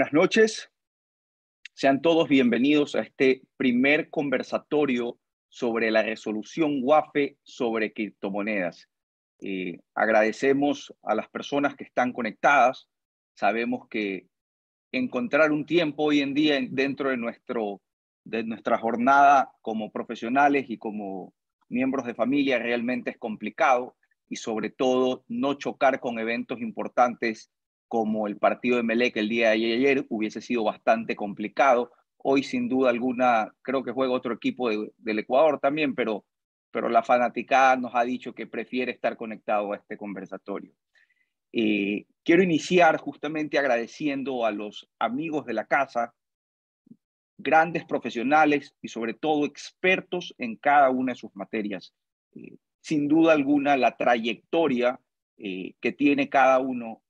Buenas noches, sean todos bienvenidos a este primer conversatorio sobre la resolución WAFE sobre criptomonedas. Agradecemos a las personas que están conectadas. Sabemos que encontrar un tiempo hoy en día dentro de nuestra jornada como profesionales y como miembros de familia realmente es complicado, y sobre todo no chocar con eventos importantes como el partido de Emelec el día de ayer hubiese sido bastante complicado. Hoy sin duda alguna creo que juega otro equipo del Ecuador también, pero la fanaticada nos ha dicho que prefiere estar conectado a este conversatorio. Quiero iniciar justamente agradeciendo a los amigos de la casa, grandes profesionales y sobre todo expertos en cada una de sus materias. Sin duda alguna, la trayectoria que tiene cada uno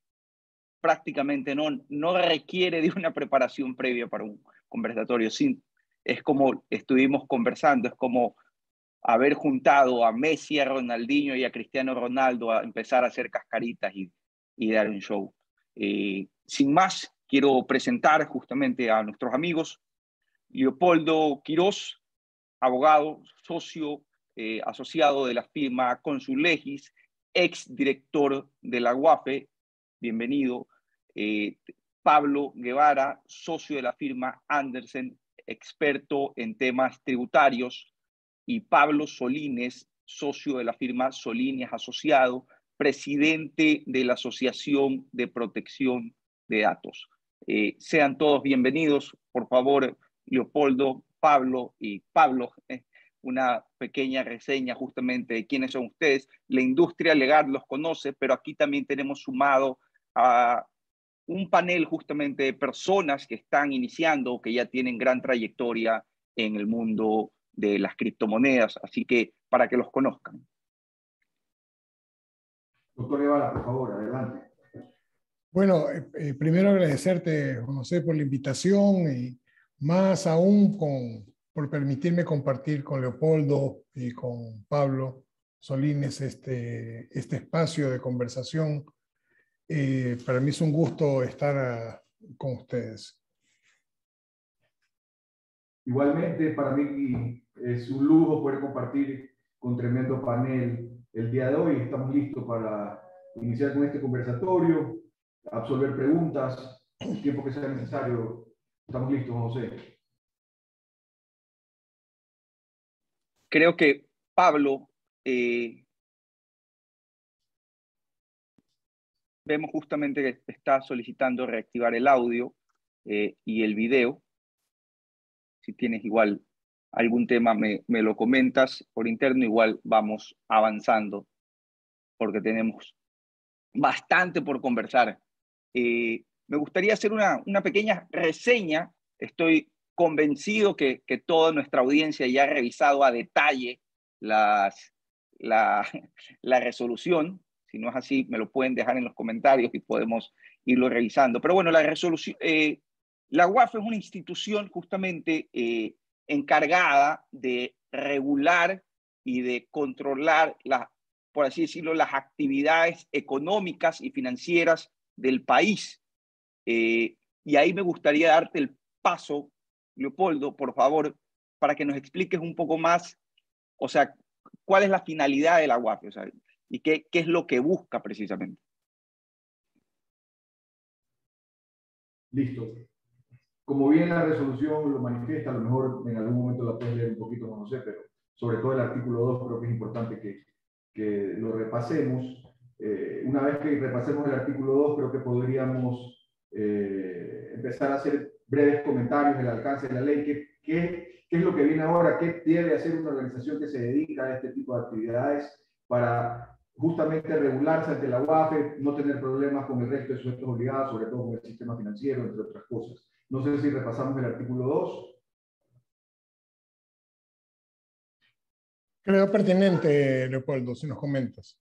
prácticamente no requiere de una preparación previa para un conversatorio. Es como estuvimos conversando, es como haber juntado a Messi, a Ronaldinho y a Cristiano Ronaldo a empezar a hacer cascaritas y dar un show. Sin más, quiero presentar justamente a nuestros amigos. Leopoldo Quirós, abogado, socio asociado de la firma Consullegis, ex director de la UAFE, bienvenido. Pablo Guevara, socio de la firma Andersen, experto en temas tributarios, y Pablo Solines, socio de la firma Solines Asociado, presidente de la Asociación de Protección de Datos. Sean todos bienvenidos. Por favor, Leopoldo, Pablo y Pablo, una pequeña reseña justamente de quiénes son ustedes. La industria legal los conoce, pero aquí también tenemos sumado a un panel justamente de personas que están iniciando o que ya tienen gran trayectoria en el mundo de las criptomonedas, así que para que los conozcan. Doctor Guevara, por favor, adelante. Bueno, primero agradecerte, José, por la invitación y más aún por permitirme compartir con Leopoldo y con Pablo Solines este espacio de conversación. Para mí es un gusto estar con ustedes. Igualmente, para mí es un lujo poder compartir con tremendo panel el día de hoy. Estamos listos para iniciar con este conversatorio, absolver preguntas, el tiempo que sea necesario. Estamos listos, José. Creo que Pablo, vemos justamente que está solicitando reactivar el audio y el video. Si tienes igual algún tema, me lo comentas por interno, igual vamos avanzando porque tenemos bastante por conversar. Me gustaría hacer una pequeña reseña. Estoy convencido que toda nuestra audiencia ya ha revisado a detalle la, la resolución. Si no es así, me lo pueden dejar en los comentarios y podemos irlo revisando. Pero bueno, la resolución, la UAF es una institución justamente encargada de regular y de controlar por así decirlo, las actividades económicas y financieras del país. Y ahí me gustaría darte el paso, Leopoldo, por favor, para que nos expliques un poco más, o sea, cuál es la finalidad de la UAFE, o sea, y qué es lo que busca precisamente. Listo. Como bien la resolución lo manifiesta, a lo mejor en algún momento la puedes leer un poquito, no sé, pero sobre todo el artículo 2 creo que es importante que lo repasemos. Una vez que repasemos el artículo 2, creo que podríamos empezar a hacer breves comentarios del alcance de la ley. ¿Qué es lo que viene ahora? ¿Qué debe hacer una organización que se dedica a este tipo de actividades para justamente regularse ante la UAFE, no tener problemas con el resto de sujetos obligados, sobre todo con el sistema financiero, entre otras cosas? No sé si repasamos el artículo 2. Creo pertinente, Leopoldo, si nos comentas.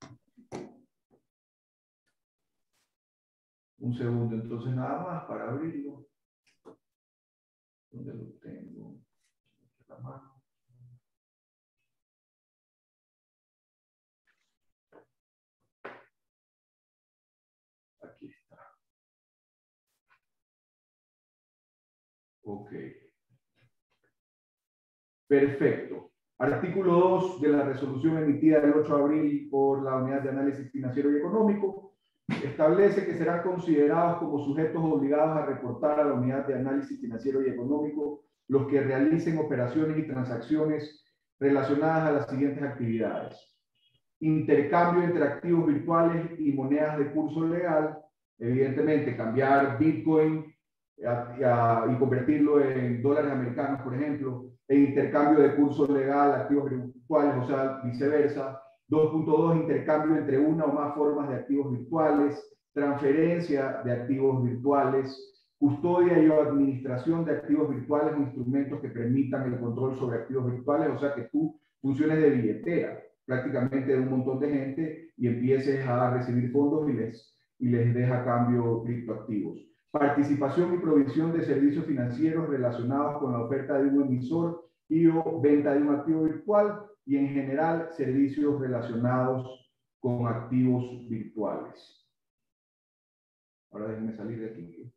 Un segundo, entonces nada más para abrirlo. ¿Dónde lo tengo? La mano. Aquí está. Ok. Perfecto. Artículo 2 de la resolución emitida el 8 de abril por la Unidad de Análisis Financiero y Económico establece que serán considerados como sujetos obligados a reportar a la Unidad de Análisis Financiero y Económico los que realicen operaciones y transacciones relacionadas a las siguientes actividades: intercambio entre activos virtuales y monedas de curso legal, evidentemente cambiar Bitcoin y convertirlo en dólares americanos, por ejemplo, e intercambio de curso legal, activos virtuales, o sea, viceversa. 2.2, intercambio entre una o más formas de activos virtuales, transferencia de activos virtuales, custodia y administración de activos virtuales o instrumentos que permitan el control sobre activos virtuales, o sea, que tú funciones de billetera prácticamente de un montón de gente y empieces a recibir fondos y les deja a cambio criptoactivos. Participación y provisión de servicios financieros relacionados con la oferta de un emisor y o venta de un activo virtual, y en general servicios relacionados con activos virtuales. Ahora déjenme salir de aquí.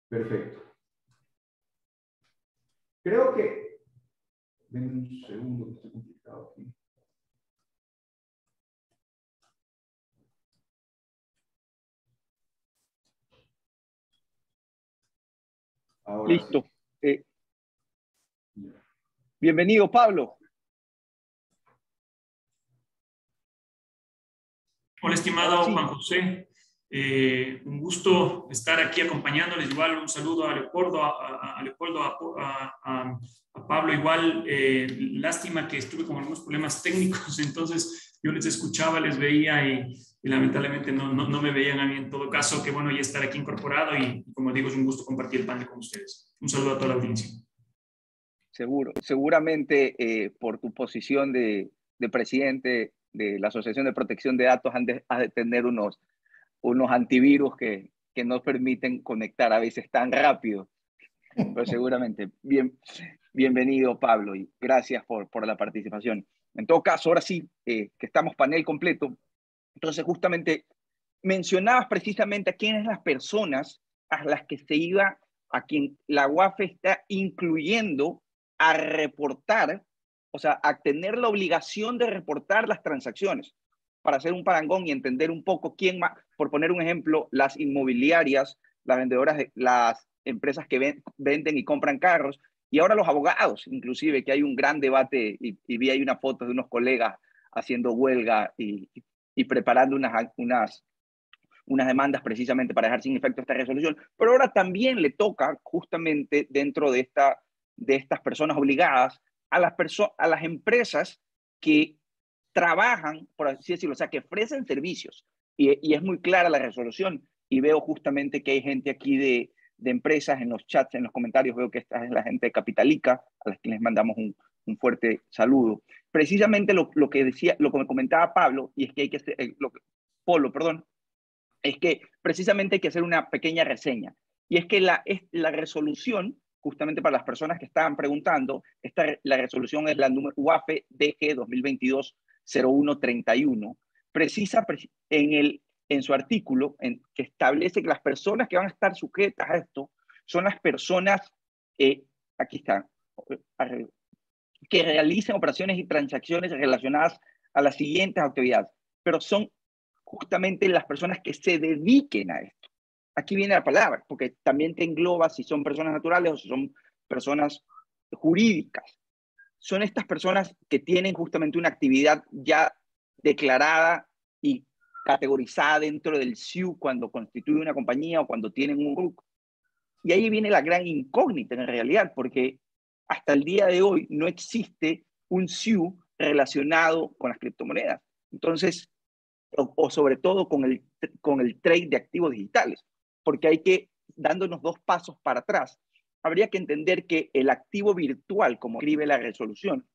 Perfecto. Creo que... Denme un segundo, que está complicado aquí. Ahora Listo. sí. Bienvenido, Pablo. Hola, estimado Juan José. Un gusto estar aquí acompañándoles. Igual un saludo a Leopoldo, a Pablo. Igual, lástima que estuve con algunos problemas técnicos, entonces yo les escuchaba, les veía y lamentablemente no me veían a mí. En todo caso, qué bueno ya estar aquí incorporado y como digo, es un gusto compartir el panel con ustedes. Un saludo a toda la audiencia. Seguramente por tu posición de presidente de la Asociación de Protección de Datos has de tener unos antivirus que no permiten conectar a veces tan rápido. Pero seguramente. Bienvenido, Pablo, y gracias por la participación. En todo caso, ahora sí, que estamos panel completo. Entonces, justamente, mencionabas precisamente a quiénes las personas a las que se iba, a quien la UAFE está incluyendo a reportar, o sea, a tener la obligación de reportar las transacciones, para hacer un parangón y entender un poco quién más, por poner un ejemplo, las inmobiliarias, las vendedoras, las empresas que venden y compran carros, y ahora los abogados, inclusive, que hay un gran debate, y vi ahí una foto de unos colegas haciendo huelga y preparando unas demandas precisamente para dejar sin efecto esta resolución, pero ahora también le toca justamente dentro de estas personas obligadas a las empresas que trabajan, por así decirlo, o sea, que ofrecen servicios. Y es muy clara la resolución. Y veo justamente que hay gente aquí de empresas en los chats, en los comentarios, veo que esta es la gente de Capitalica, a las que les mandamos un fuerte saludo. Precisamente lo que me comentaba Pablo, y es que hay que hacer, Polo, perdón, es que precisamente hay que hacer una pequeña reseña. Y es que la resolución, justamente para las personas que estaban preguntando, la resolución es la número UAFE DG 2022-0131, precisa en su artículo que establece que las personas que van a estar sujetas a esto son las personas, aquí están, que realicen operaciones y transacciones relacionadas a las siguientes actividades, pero son justamente las personas que se dediquen a esto. Aquí viene la palabra, porque también te engloba si son personas naturales o si son personas jurídicas. Son estas personas que tienen justamente una actividad ya declarada y categorizada dentro del SIU cuando constituye una compañía o cuando tienen un grupo. Y ahí viene la gran incógnita en realidad, porque hasta el día de hoy no existe un SIU relacionado con las criptomonedas. Entonces, o sobre todo con el trade de activos digitales, porque hay que, dándonos dos pasos para atrás, habría que entender que el activo virtual, como escribe la resolución,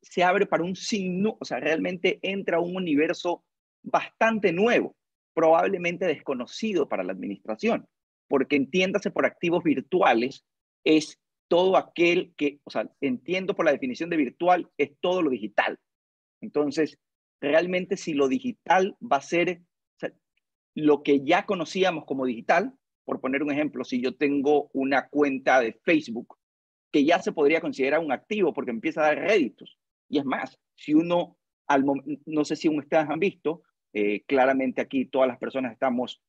se abre para un signo, o sea, realmente entra a un universo bastante nuevo, probablemente desconocido para la administración, porque entiéndase por activos virtuales, es todo aquel que, o sea, entiendo por la definición de virtual, es todo lo digital. Entonces, realmente si lo digital va a ser, o sea, lo que ya conocíamos como digital. Por poner un ejemplo, si yo tengo una cuenta de Facebook, que ya se podría considerar un activo porque empieza a dar réditos. Y es más, si uno, no sé si ustedes han visto, claramente aquí todas las personas estamos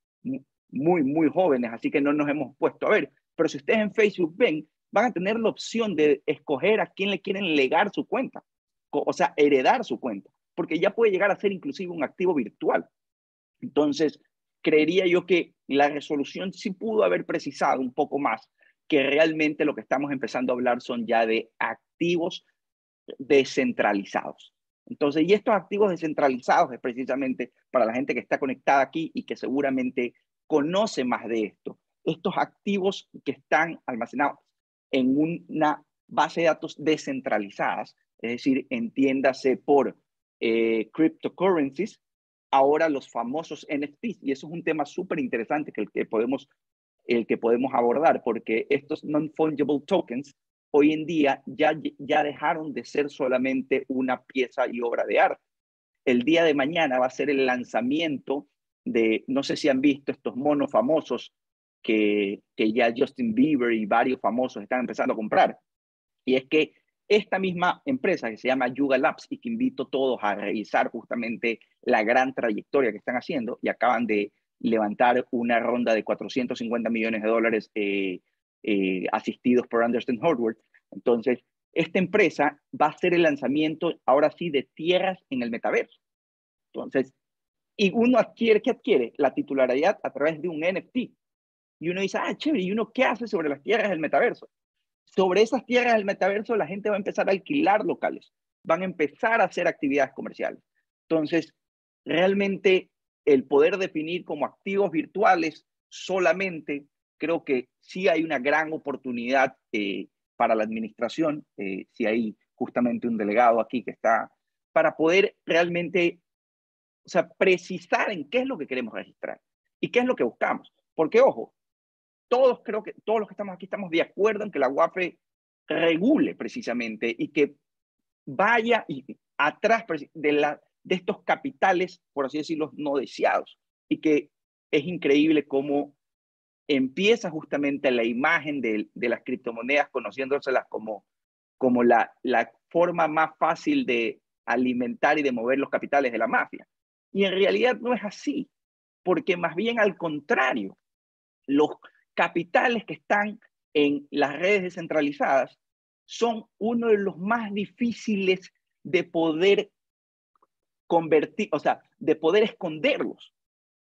muy jóvenes, así que no nos hemos puesto a ver. Pero si ustedes en Facebook ven, van a tener la opción de escoger a quién le quieren legar su cuenta, o sea, heredar su cuenta, porque ya puede llegar a ser inclusive un activo virtual. Entonces, creería yo que la resolución sí pudo haber precisado un poco más que realmente lo que estamos empezando a hablar son ya de activos descentralizados. Entonces, y estos activos descentralizados es precisamente para la gente que está conectada aquí y que seguramente conoce más de esto. Estos activos que están almacenados en una base de datos descentralizadas, es decir, entiéndase por cryptocurrencies, ahora los famosos NFTs, y eso es un tema súper interesante que el que podemos abordar, porque estos non-fungible tokens hoy en día ya dejaron de ser solamente una pieza y obra de arte. El día de mañana va a ser el lanzamiento de, no sé si han visto estos monos famosos que ya Justin Bieber y varios famosos están empezando a comprar. Y es que esta misma empresa que se llama Yuga Labs y que invito a todos a revisar justamente la gran trayectoria que están haciendo y acaban de levantar una ronda de $450 millones asistidos por Andreessen Horowitz. Entonces, esta empresa va a hacer el lanzamiento ahora sí de tierras en el metaverso. Entonces, y uno adquiere, ¿qué adquiere? La titularidad a través de un NFT. Y uno dice, chévere, ¿y uno qué hace sobre las tierras del metaverso? Sobre esas tierras del metaverso, la gente va a empezar a alquilar locales, van a empezar a hacer actividades comerciales. Entonces, realmente el poder definir como activos virtuales solamente, creo que sí hay una gran oportunidad para la administración, si hay justamente un delegado aquí que está, para poder realmente, o sea, precisar en qué es lo que queremos registrar y qué es lo que buscamos. Porque, ojo, creo que todos los que estamos aquí estamos de acuerdo en que la UAFE regule precisamente y que vaya atrás de estos capitales, por así decirlo, no deseados. Y que es increíble cómo empieza justamente la imagen de las criptomonedas, conociéndoselas como la forma más fácil de alimentar y de mover los capitales de la mafia. Y en realidad no es así, porque más bien al contrario, los capitales que están en las redes descentralizadas son uno de los más difíciles de poder convertir, o sea, de poder esconderlos,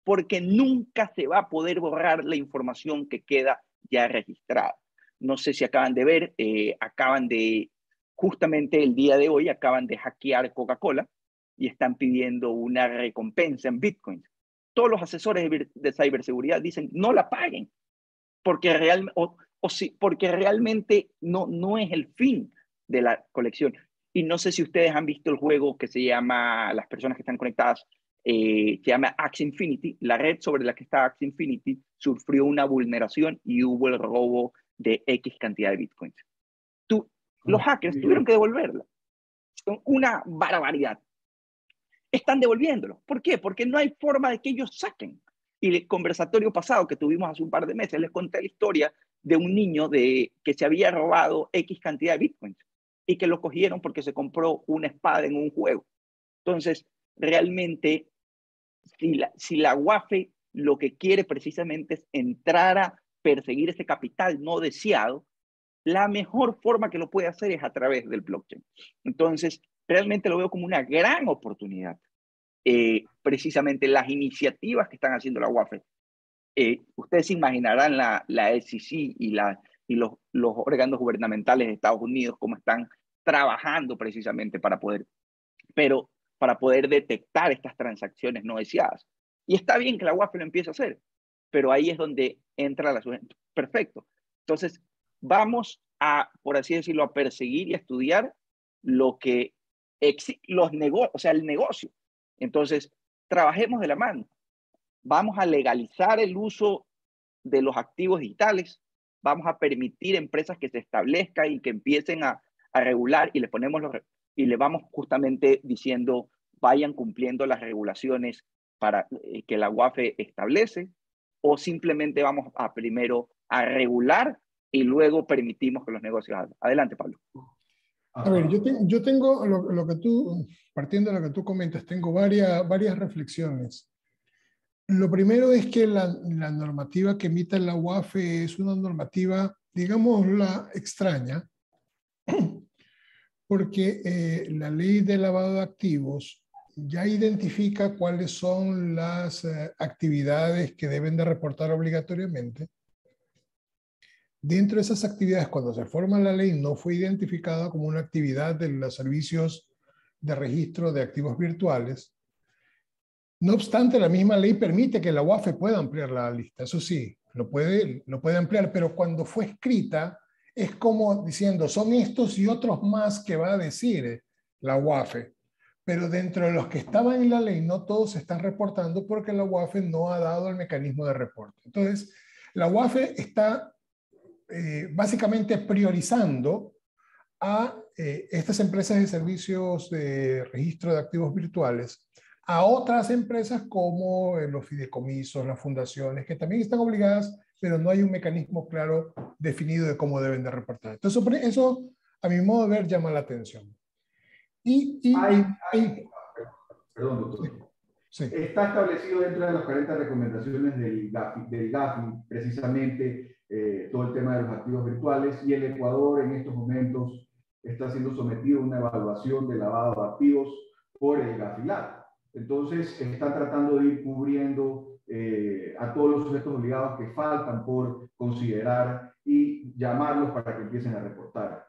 porque nunca se va a poder borrar la información que queda ya registrada. No sé si acaban de ver, justamente el día de hoy, acaban de hackear Coca-Cola y están pidiendo una recompensa en Bitcoin. Todos los asesores de ciberseguridad dicen, no la paguen, porque, porque realmente no es el fin de la colección. Y no sé si ustedes han visto el juego que se llama, las personas que están conectadas, se llama Axie Infinity. La red sobre la que está Axie Infinity sufrió una vulneración y hubo el robo de X cantidad de bitcoins. Los hackers tuvieron que devolverla. Son una barbaridad. Están devolviéndolo. ¿Por qué? Porque no hay forma de que ellos saquen. Y el conversatorio pasado que tuvimos hace un par de meses, les conté la historia de un niño que se había robado X cantidad de bitcoins y que lo cogieron porque se compró una espada en un juego. Entonces, realmente, si la UAFE lo que quiere precisamente es entrar a perseguir ese capital no deseado, la mejor forma que lo puede hacer es a través del blockchain. Entonces, realmente lo veo como una gran oportunidad. Precisamente las iniciativas que están haciendo la UAFE. Ustedes se imaginarán la SEC y los órganos gubernamentales de Estados Unidos cómo están trabajando precisamente para poder detectar estas transacciones no deseadas. Y está bien que la UAFE lo empiece a hacer, pero ahí es donde entra la sugerencia. Perfecto. Entonces, vamos a, por así decirlo, a perseguir y a estudiar lo que o sea, el negocio. Entonces, trabajemos de la mano. Vamos a legalizar el uso de los activos digitales. Vamos a permitir empresas que se establezcan y que empiecen a regular y le vamos justamente diciendo, vayan cumpliendo las regulaciones que la UAFE establece, o simplemente vamos a primero a regular y luego permitimos que los negocios hagan? Adelante, Pablo. A ver, yo tengo lo que tú, partiendo de lo que tú comentas, tengo varias reflexiones. Lo primero es que la normativa que emite la UAFE es una normativa, digámosla, extraña, porque la ley de lavado de activos ya identifica cuáles son las actividades que deben de reportar obligatoriamente. Dentro de esas actividades, cuando se forma la ley, no fue identificada como una actividad de los servicios de registro de activos virtuales. No obstante, la misma ley permite que la UAFE pueda ampliar la lista. Eso sí, lo puede ampliar, pero cuando fue escrita, es como diciendo, son estos y otros más que va a decir la UAFE. Pero dentro de los que estaban en la ley, no todos se están reportando porque la UAFE no ha dado el mecanismo de reporte. Entonces, la UAFE está básicamente priorizando a estas empresas de servicios de registro de activos virtuales a otras empresas como los fideicomisos, las fundaciones, que también están obligadas, pero no hay un mecanismo claro definido de cómo deben de reportar. Entonces, eso a mi modo de ver llama la atención. Perdón, doctor. Sí. Está establecido dentro de las 40 recomendaciones del GAFI precisamente todo el tema de los activos virtuales, y el Ecuador en estos momentos está siendo sometido a una evaluación de lavado de activos por el GAFILAT. Entonces, están tratando de ir cubriendo a todos los sujetos obligados que faltan por considerar y llamarlos para que empiecen a reportar.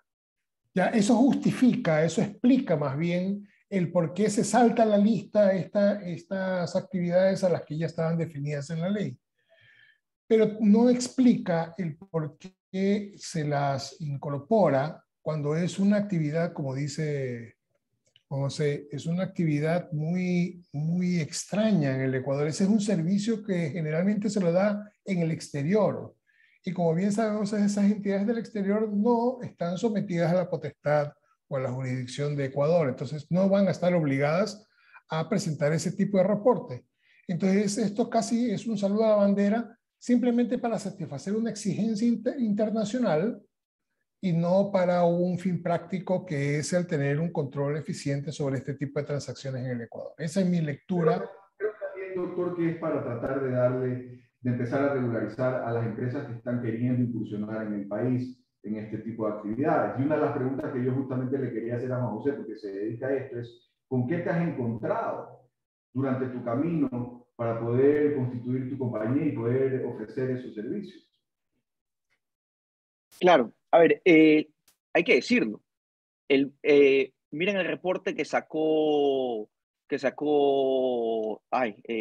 Ya, eso justifica, eso explica más bien el por qué se salta la lista estas actividades a las que ya estaban definidas en la ley. Pero no explica el por qué se las incorpora cuando es una actividad, como dice José, es una actividad muy extraña en el Ecuador. Ese es un servicio que generalmente se lo da en el exterior. Y como bien sabemos, esas entidades del exterior no están sometidas a la potestad o a la jurisdicción de Ecuador. Entonces, no van a estar obligadas a presentar ese tipo de reporte. Entonces, esto casi es un saludo a la bandera simplemente para satisfacer una exigencia internacional y no para un fin práctico que es el tener un control eficiente sobre este tipo de transacciones en el Ecuador. Esa es mi lectura. Creo también, doctor, que es para tratar de empezar a regularizar a las empresas que están queriendo incursionar en el país en este tipo de actividades. Y una de las preguntas que yo justamente le quería hacer a Juan José, porque se dedica a esto, es ¿con qué te has encontrado durante tu camino para poder constituir tu compañía y poder ofrecer esos servicios? Claro, a ver, hay que decirlo. Miren el reporte que sacó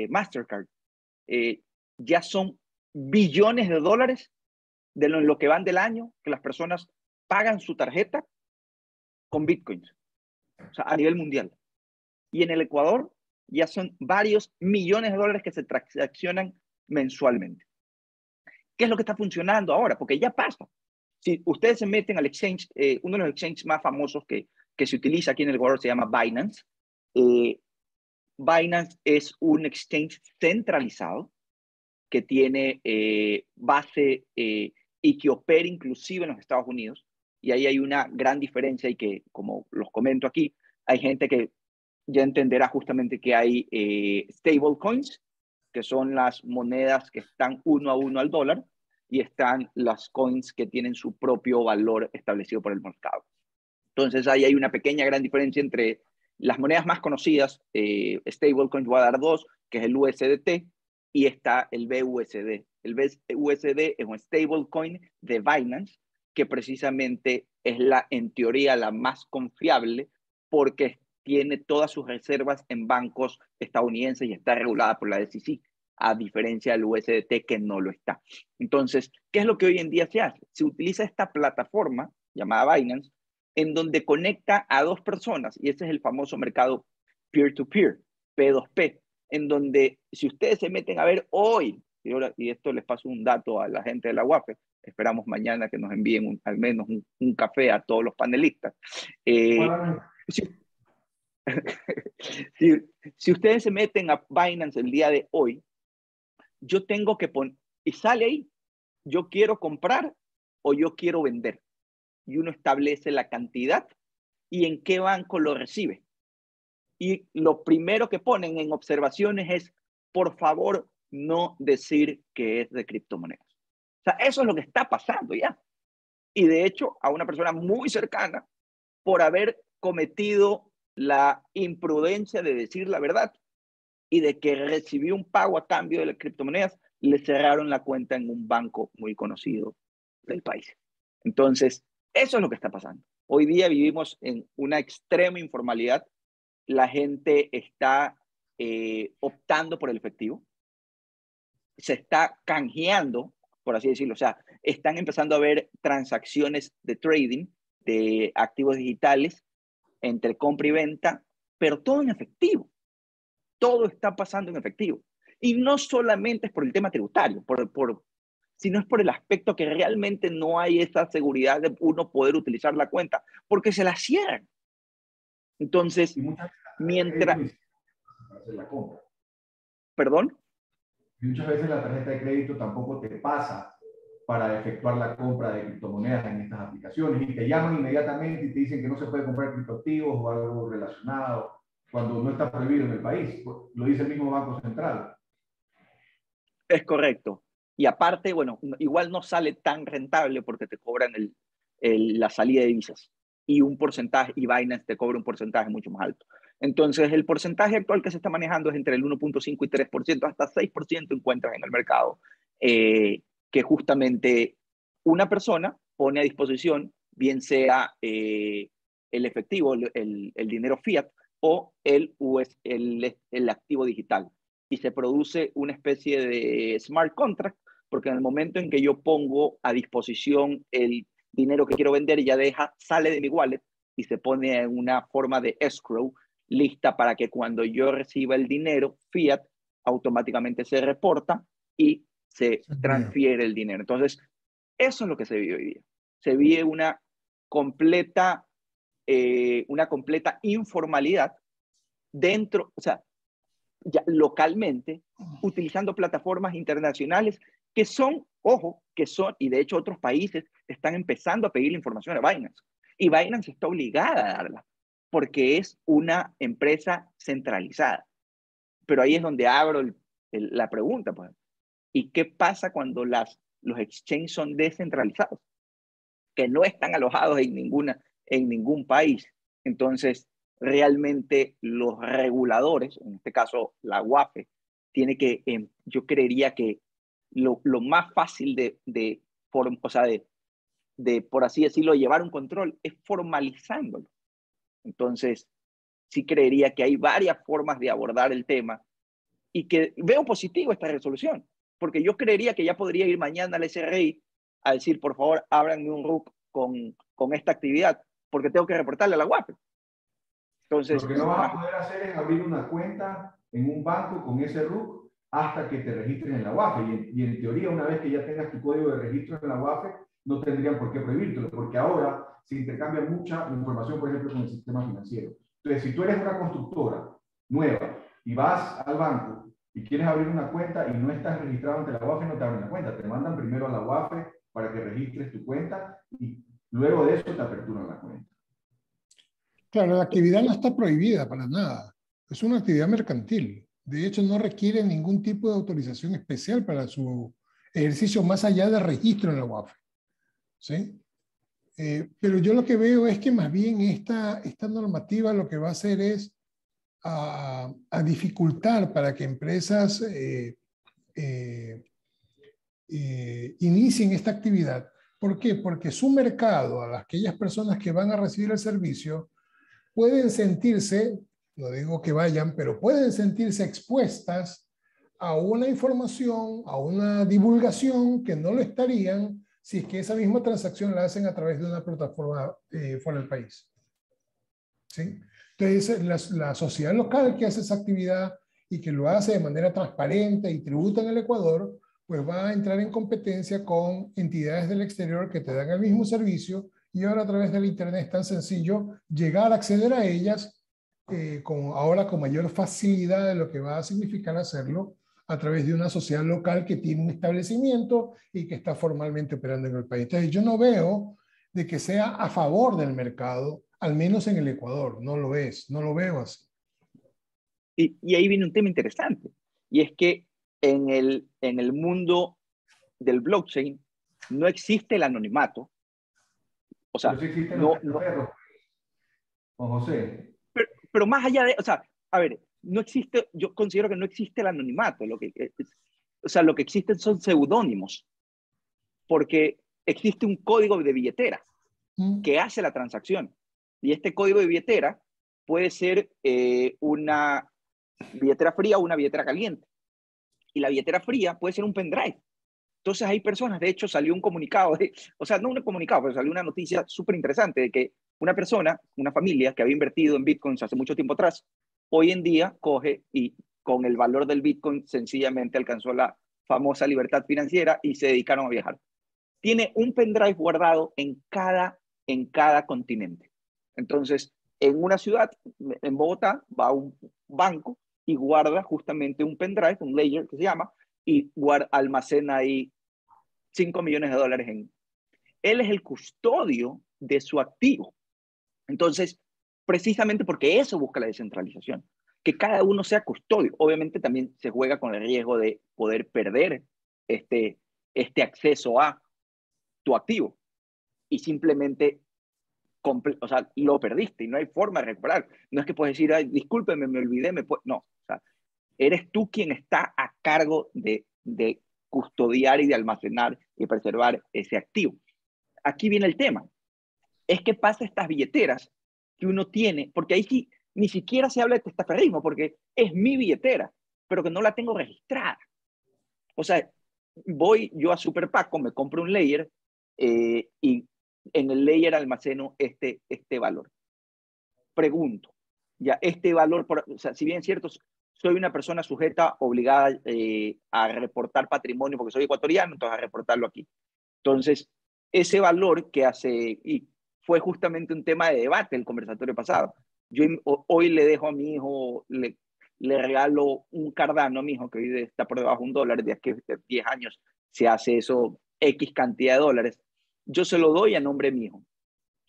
Mastercard. Ya son billones de dólares de lo que van del año que las personas pagan su tarjeta con bitcoins, o sea, a nivel mundial. Y en el Ecuador ya son varios millones de dólares que se transaccionan mensualmente. ¿Qué es lo que está funcionando ahora? Porque ya pasa. Si ustedes se meten al exchange, uno de los exchanges más famosos que se utiliza aquí en el Ecuador se llama Binance. Binance es un exchange centralizado que tiene base y que opera inclusive en los Estados Unidos. Y ahí hay una gran diferencia y que, como los comento aquí, hay gente que ya entenderá justamente que hay stablecoins, que son las monedas que están 1 a 1 al dólar, y están las coins que tienen su propio valor establecido por el mercado. Entonces ahí hay una pequeña gran diferencia entre las monedas más conocidas, stablecoins, voy a dar dos, que es el USDT, y está el BUSD. El BUSD es un stablecoin de Binance, que precisamente es en teoría la más confiable porque tiene todas sus reservas en bancos estadounidenses y está regulada por la SEC, a diferencia del USDT que no lo está. Entonces, ¿qué es lo que hoy en día se hace? Se utiliza esta plataforma llamada Binance, en donde conecta a dos personas, y ese es el famoso mercado peer-to-peer, P2P, en donde si ustedes se meten a ver hoy, y esto les paso un dato a la gente de la UAFE, esperamos mañana que nos envíen al menos un café a todos los panelistas. si ustedes se meten a Binance el día de hoy, yo tengo que poner, y sale ahí, yo quiero comprar o yo quiero vender. Y uno establece la cantidad y en qué banco lo recibe. Y lo primero que ponen en observaciones es, por favor, no decir que es de criptomonedas. O sea, eso es lo que está pasando ya. Y de hecho, a una persona muy cercana, por haber cometido la imprudencia de decir la verdad y de que recibió un pago a cambio de las criptomonedas, le cerraron la cuenta en un banco muy conocido del país. Entonces, eso es lo que está pasando. Hoy día vivimos en una extrema informalidad. La gente está optando por el efectivo. Se está canjeando, por así decirlo. O sea, están empezando a ver transacciones de trading de activos digitales entre compra y venta, pero todo en efectivo. Todo está pasando en efectivo. Y no solamente es por el tema tributario, sino es por el aspecto que realmente no hay esa seguridad de uno poder utilizar la cuenta, porque se la cierran. Entonces, Y muchas mientras... veces para hacer la compra. ¿Perdón? Y muchas veces la tarjeta de crédito tampoco te pasa para efectuar la compra de criptomonedas en estas aplicaciones y te llaman inmediatamente y te dicen que no se puede comprar criptoactivos o algo relacionado cuando no está prohibido en el país. Lo dice el mismo Banco Central. Es correcto. Y aparte, bueno, igual no sale tan rentable porque te cobran la salida de divisas y un porcentaje, y Binance te cobra un porcentaje mucho más alto. Entonces, el porcentaje actual que se está manejando es entre el 1.5 y 3%, hasta 6% encuentras en el mercado, que justamente una persona pone a disposición, bien sea el efectivo, el dinero fiat, o el activo digital. Y se produce una especie de smart contract, porque en el momento en que yo pongo a disposición el dinero que quiero vender, ya sale de mi wallet y se pone en una forma de escrow lista para que cuando yo reciba el dinero fiat, automáticamente se reporta y se transfiere el dinero. Entonces, eso es lo que se vive hoy día. Se vive una completa informalidad dentro, o sea, ya localmente, utilizando plataformas internacionales que son, ojo, que son, y de hecho otros países están empezando a pedir la información a Binance. Y Binance está obligada a darla, porque es una empresa centralizada. Pero ahí es donde abro la pregunta, pues. ¿Y qué pasa cuando los exchanges son descentralizados? Que no están alojados en ningún país. Entonces, realmente los reguladores, en este caso la UAFE, tiene que, yo creería que lo más fácil por así decirlo, llevar un control es formalizándolo. Entonces, sí creería que hay varias formas de abordar el tema y que veo positivo esta resolución, porque yo creería que ya podría ir mañana al SRI a decir, por favor, ábranme un RUC con esta actividad, porque tengo que reportarle a la UAP. Entonces, lo que no vas a poder hacer es abrir una cuenta en un banco con ese RUC hasta que te registres en la UAFE. Y en teoría, una vez que ya tengas tu código de registro en la UAFE, no tendrían por qué prohibírtelo, porque ahora se intercambia mucha información, por ejemplo, con el sistema financiero. Entonces, si tú eres una constructora nueva y vas al banco y quieres abrir una cuenta y no estás registrado ante la UAFE, no te abren la cuenta. Te mandan primero a la UAFE para que registres tu cuenta y luego de eso te aperturan la cuenta. Claro, la actividad no está prohibida para nada. Es una actividad mercantil. De hecho, no requiere ningún tipo de autorización especial para su ejercicio más allá del registro en la UAFE. ¿Sí? Pero yo lo que veo es que más bien esta normativa lo que va a hacer es a dificultar para que empresas inicien esta actividad. ¿Por qué? Porque su mercado, a aquellas personas que van a recibir el servicio, pueden sentirse, no digo que vayan, pero pueden sentirse expuestas a una información, a una divulgación que no lo estarían si es que esa misma transacción la hacen a través de una plataforma fuera del país. ¿Sí? Entonces, la sociedad local que hace esa actividad y que lo hace de manera transparente y tributa en el Ecuador, pues va a entrar en competencia con entidades del exterior que te dan el mismo servicio y ahora a través del Internet es tan sencillo llegar a acceder a ellas ahora con mayor facilidad de lo que va a significar hacerlo a través de una sociedad local que tiene un establecimiento y que está formalmente operando en el país. Entonces, yo no veo de que sea a favor del mercado, al menos en el Ecuador. No lo es, no lo veo así. Y ahí viene un tema interesante, y es que en el mundo del blockchain no existe el anonimato. O sea, pero sí existen los no, testaferros, Juan José. pero más allá de, o sea, a ver, no existe, yo considero que no existe el anonimato, o sea, lo que existen son seudónimos, porque existe un código de billetera que hace la transacción, y este código de billetera puede ser una billetera fría o una billetera caliente, y la billetera fría puede ser un pendrive. Entonces hay personas, de hecho salió un comunicado, o sea, no un comunicado, pero salió una noticia súper interesante de que una persona, una familia que había invertido en Bitcoins hace mucho tiempo atrás, hoy en día coge y con el valor del Bitcoin sencillamente alcanzó la famosa libertad financiera y se dedicaron a viajar. Tiene un pendrive guardado en cada continente. Entonces, en una ciudad, en Bogotá, va a un banco y guarda justamente un pendrive, un ledger que se llama, y almacena ahí $5 millones él es el custodio de su activo. Entonces, precisamente porque eso busca la descentralización, que cada uno sea custodio. Obviamente también se juega con el riesgo de poder perder este acceso a tu activo y simplemente, o sea, lo perdiste y no hay forma de recuperar. No es que puedes decir, ay, discúlpeme, me olvidé, no, o sea, eres tú quien está a cargo de custodiar y de almacenar y preservar ese activo. Aquí viene el tema. Es que pasa estas billeteras que uno tiene, porque ahí sí ni siquiera se habla de testaferrismo, porque es mi billetera, pero que no la tengo registrada. O sea, voy yo a Super Paco, me compro un layer y en el layer almaceno este valor. Pregunto, ya este valor, o sea, si bien es cierto, soy una persona sujeta, obligada a reportar patrimonio, porque soy ecuatoriano, entonces a reportarlo aquí. Entonces, ese valor que hace, y fue justamente un tema de debate el conversatorio pasado. Yo hoy le dejo a mi hijo, le regalo un Cardano a mi hijo, que hoy está por debajo de $1, de que 10 años se hace eso, X cantidad de dólares. Yo se lo doy a nombre de mi hijo.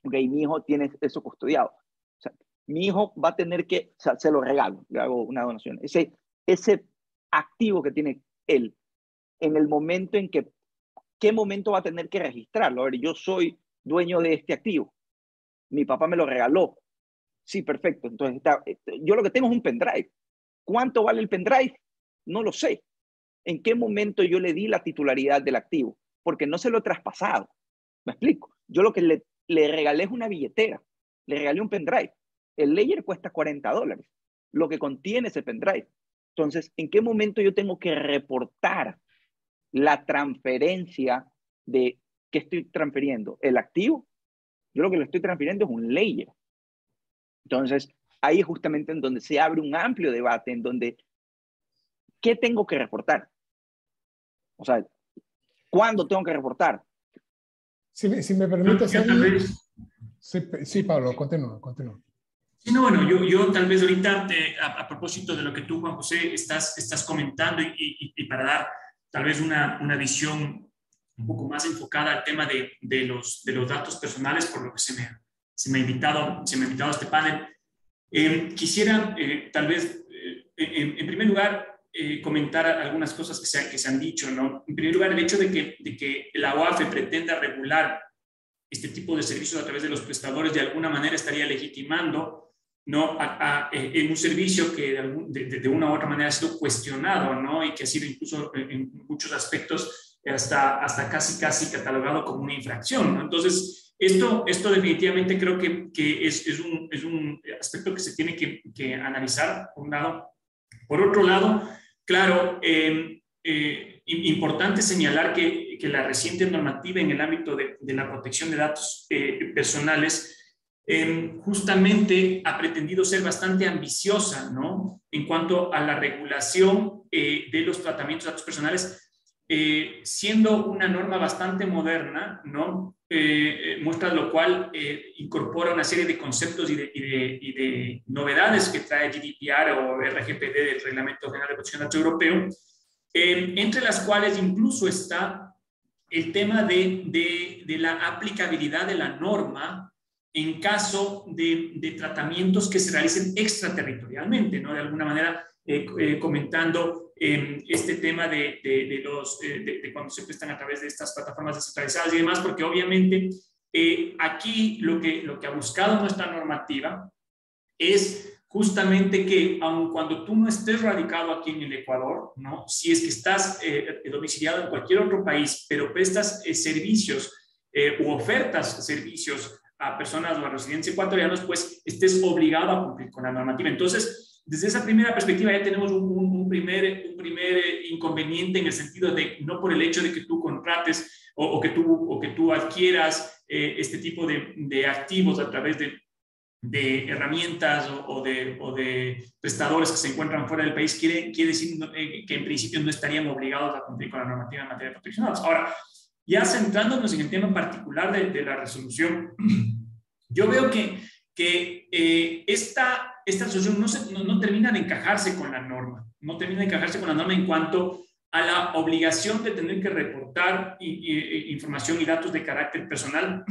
Okay, mi hijo tiene eso custodiado. O sea, mi hijo va a tener que, o sea, se lo regalo, le hago una donación. Ese activo que tiene él, en el momento en que, ¿qué momento va a tener que registrarlo? A ver, yo soy dueño de este activo. Mi papá me lo regaló. Sí, perfecto. Entonces, yo lo que tengo es un pendrive. ¿Cuánto vale el pendrive? No lo sé. ¿En qué momento yo le di la titularidad del activo? Porque no se lo he traspasado. ¿Me explico? Yo lo que le regalé es una billetera. Le regalé un pendrive. El layer cuesta $40. Lo que contiene ese pendrive. Entonces, ¿en qué momento yo tengo que reportar la transferencia de qué estoy transfiriendo? ¿El activo? Yo lo que le estoy transfiriendo es un layer. Entonces, ahí es justamente en donde se abre un amplio debate, en donde, ¿qué tengo que reportar? O sea, ¿cuándo tengo que reportar? Si me permites, sí, Pablo, continúa. Sí, no, bueno, yo tal vez ahorita, a propósito de lo que tú, Juan José, estás comentando y para dar tal vez una visión un poco más enfocada al tema de los datos personales, por lo que se me ha invitado a este panel. Quisiera tal vez, en primer lugar, comentar algunas cosas que se han dicho, ¿no? En primer lugar, el hecho de que la OAFE pretenda regular este tipo de servicios a través de los prestadores de alguna manera estaría legitimando, ¿no? en un servicio que de una u otra manera ha sido cuestionado, ¿no? Y que ha sido incluso en muchos aspectos hasta casi catalogado como una infracción, ¿no? Entonces, esto definitivamente creo que es un aspecto que se tiene que analizar, por un lado. Por otro lado, claro, importante señalar que la reciente normativa en el ámbito de la protección de datos personales justamente ha pretendido ser bastante ambiciosa, ¿no? En cuanto a la regulación de los tratamientos de datos personales, siendo una norma bastante moderna, ¿no? Muestra lo cual incorpora una serie de conceptos y de novedades que trae GDPR o RGPD del Reglamento General de Protección de Datos Europeo, entre las cuales incluso está el tema de la aplicabilidad de la norma en caso de tratamientos que se realicen extraterritorialmente, ¿no? De alguna manera comentando este tema de cuando se prestan a través de estas plataformas descentralizadas y demás, porque obviamente aquí lo que ha buscado nuestra normativa es justamente que aun cuando tú no estés radicado aquí en el Ecuador, ¿no? Si es que estás domiciliado en cualquier otro país, pero prestas servicios u ofertas servicios a personas o a residentes ecuatorianos, pues estés obligado a cumplir con la normativa. Entonces, desde esa primera perspectiva ya tenemos un primer inconveniente en el sentido de no por el hecho de que tú contrates o que tú adquieras este tipo de activos a través de herramientas o de prestadores que se encuentran fuera del país, quiere decir que en principio no estarían obligados a cumplir con la normativa en materia de protección de datos. Ahora, ya centrándonos en el tema particular de la resolución, yo veo que esta resolución no termina de encajarse con la norma, no termina de encajarse con la norma en cuanto a la obligación de tener que reportar información y datos de carácter personal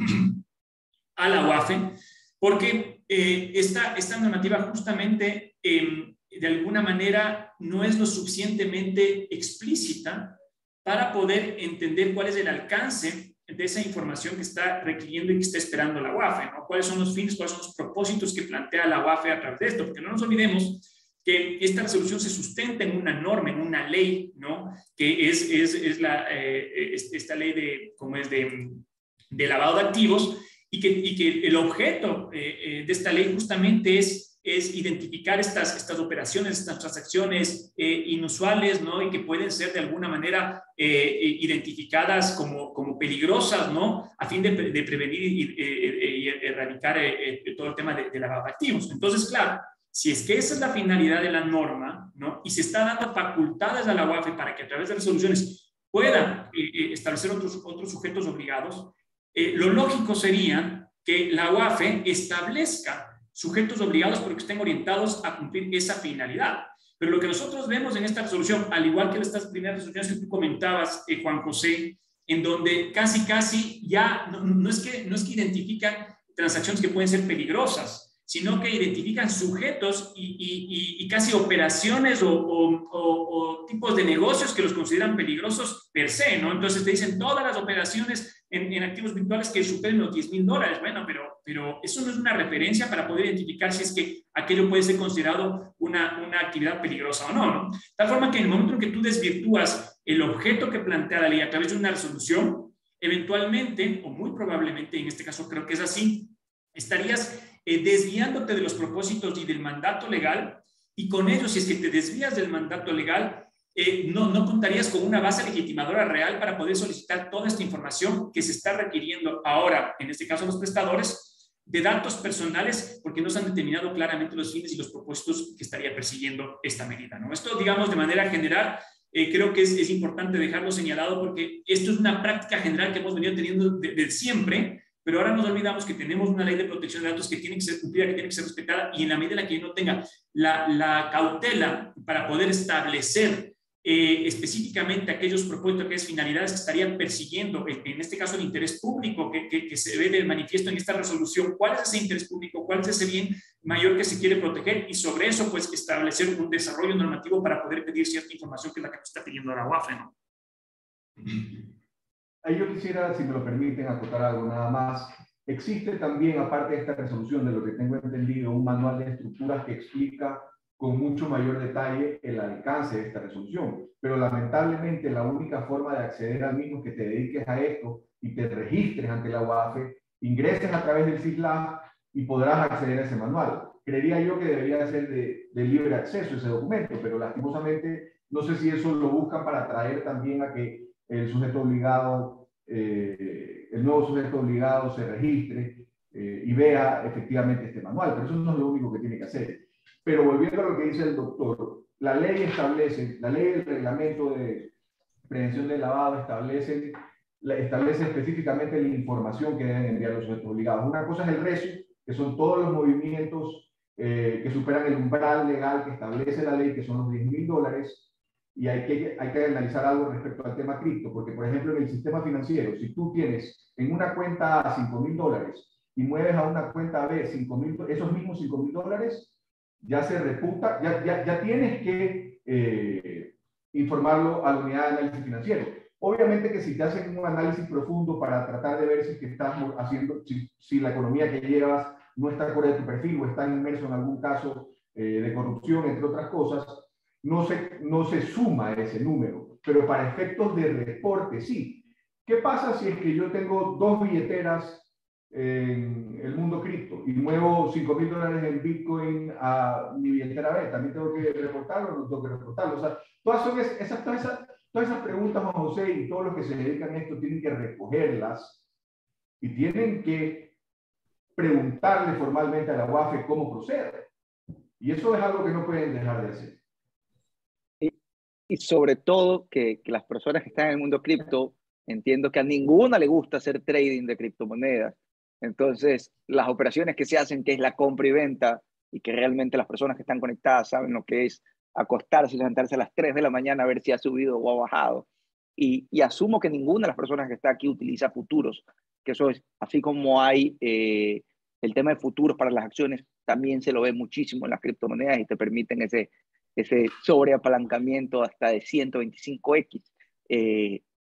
a la UAFE, porque esta normativa justamente de alguna manera no es lo suficientemente explícita para poder entender cuál es el alcance de esa información que está requiriendo y que está esperando la UAFE, ¿no? ¿Cuáles son los fines, cuáles son los propósitos que plantea la UAFE a través de esto? Porque no nos olvidemos que esta resolución se sustenta en una norma, en una ley, ¿no? Que es esta ley de lavado de activos, y que el objeto de esta ley justamente es identificar estas operaciones, estas transacciones inusuales, ¿no? Y que pueden ser de alguna manera identificadas como peligrosas, ¿no? A fin de prevenir y erradicar todo el tema de lavado de activos. Entonces, claro, si es que esa es la finalidad de la norma, ¿no? Y se está dando facultades a la UAFE para que a través de resoluciones puedan establecer otros sujetos obligados, lo lógico sería que la UAFE establezca sujetos obligados porque estén orientados a cumplir esa finalidad. Pero lo que nosotros vemos en esta resolución, al igual que en estas primeras resoluciones que tú comentabas, Juan José, en donde casi ya no es que identifican transacciones que pueden ser peligrosas, sino que identifican sujetos y casi operaciones o tipos de negocios que los consideran peligrosos per se, ¿no? Entonces te dicen todas las operaciones en activos virtuales que superen los $10,000. Bueno, pero eso no es una referencia para poder identificar si es que aquello puede ser considerado una actividad peligrosa o no, ¿no? De tal forma que en el momento en que tú desvirtúas el objeto que plantea la ley a través de una resolución, eventualmente, o muy probablemente, en este caso creo que es así, estarías desviándote de los propósitos y del mandato legal, y con ello, si es que te desvías del mandato legal, no contarías con una base legitimadora real para poder solicitar toda esta información que se está requiriendo ahora, en este caso los prestadores, de datos personales, porque no se han determinado claramente los fines y los propósitos que estaría persiguiendo esta medida, ¿no? Esto, digamos, de manera general, creo que es importante dejarlo señalado porque esto es una práctica general que hemos venido teniendo desde siempre, pero ahora nos olvidamos que tenemos una ley de protección de datos que tiene que ser cumplida, que tiene que ser respetada, y en la medida en la que yo no tenga la cautela para poder establecer específicamente aquellos propósitos, aquellas finalidades que estarían persiguiendo, en este caso el interés público que se ve de manifiesto en esta resolución, cuál es ese interés público, cuál es ese bien mayor que se quiere proteger, y sobre eso pues establecer un desarrollo normativo para poder pedir cierta información que es la que está pidiendo la UAFE, ¿no? Ahí yo quisiera, si me lo permiten, acotar algo nada más. Existe también, aparte de esta resolución, de lo que tengo entendido, un manual de estructuras que explica con mucho mayor detalle el alcance de esta resolución. Pero lamentablemente la única forma de acceder al mismo es que te dediques a esto y te registres ante la UAFE, ingreses a través del SISLAB y podrás acceder a ese manual. Creería yo que debería ser de libre acceso ese documento, pero lastimosamente no sé si eso lo buscan para atraer también a que el sujeto obligado, el nuevo sujeto obligado se registre y vea efectivamente este manual, pero eso no es lo único que tiene que hacer. Pero volviendo a lo que dice el doctor, la ley establece, la ley del reglamento prevención del lavado establece específicamente la información que deben enviar los sujetos obligados. Una cosa es el recio, que son todos los movimientos que superan el umbral legal que establece la ley, que son los $10,000, y hay que analizar algo respecto al tema cripto, porque por ejemplo en el sistema financiero, si tú tienes en una cuenta A $5,000 y mueves a una cuenta B esos mismos $5,000, ya se reputa, ya tienes que informarlo a la unidad de análisis financiero. Obviamente que si te hacen un análisis profundo para tratar de ver si, que estás haciendo, si la economía que llevas no está acorde a tu perfil o está inmerso en algún caso de corrupción, entre otras cosas, no se suma ese número, pero para efectos de reporte sí. ¿Qué pasa si es que yo tengo 2 billeteras en el mundo cripto y muevo $5,000 en Bitcoin a mi billetera B? ¿También tengo que reportarlo o no tengo que reportarlo? O sea, todas esas preguntas, Juan José, y todos los que se dedican a esto tienen que recogerlas y tienen que preguntarle formalmente a la UAFE cómo proceder. Y eso es algo que no pueden dejar de hacer. Y sobre todo que las personas que están en el mundo cripto, entiendo que a ninguna le gusta hacer trading de criptomonedas. Entonces, las operaciones que se hacen, que es la compra y venta, y que realmente las personas que están conectadas saben lo que es acostarse y levantarse a las 3 de la mañana a ver si ha subido o ha bajado. Y asumo que ninguna de las personas que está aquí utiliza futuros, que eso es, así como hay el tema de futuros para las acciones, también se lo ve muchísimo en las criptomonedas y te permiten ese sobreapalancamiento hasta de 125x,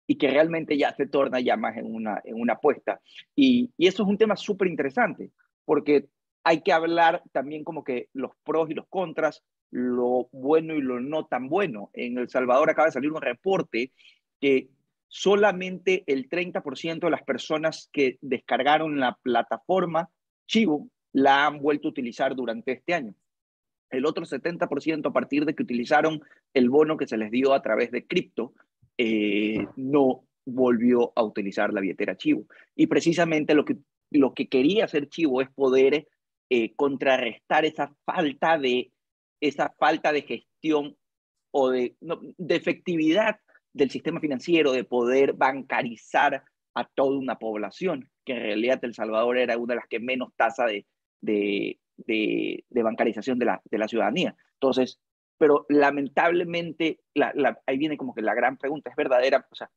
y que realmente ya se torna ya más en una apuesta. Y eso es un tema súper interesante, porque hay que hablar también como que los pros y los contras, lo bueno y lo no tan bueno. En El Salvador acaba de salir un reporte que solamente el 30% de las personas que descargaron la plataforma Chivo la han vuelto a utilizar durante este año. El otro 70% a partir de que utilizaron el bono que se les dio a través de cripto, no volvió a utilizar la billetera Chivo. Y precisamente lo que quería hacer Chivo es poder contrarrestar esa falta de gestión o de efectividad del sistema financiero, de poder bancarizar a toda una población, que en realidad El Salvador era una de las que menos tasa de bancarización de la ciudadanía. Entonces, pero lamentablemente, ahí viene como que la gran pregunta, ¿es verdadera? O sea,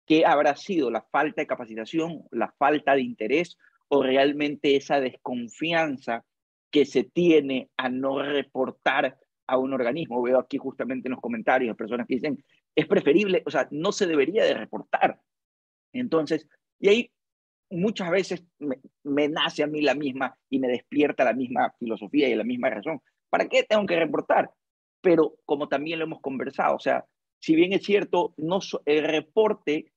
¿qué habrá sido? ¿La falta de capacitación, la falta de interés o realmente esa desconfianza que se tiene a no reportar a un organismo? Veo aquí justamente en los comentarios personas que dicen, es preferible, o sea, no se debería de reportar. Entonces, y ahí muchas veces me nace a mí la misma y me despierta la misma filosofía y la misma razón. ¿Para qué tengo que reportar? Pero como también lo hemos conversado, o sea, si bien es cierto, el reporte,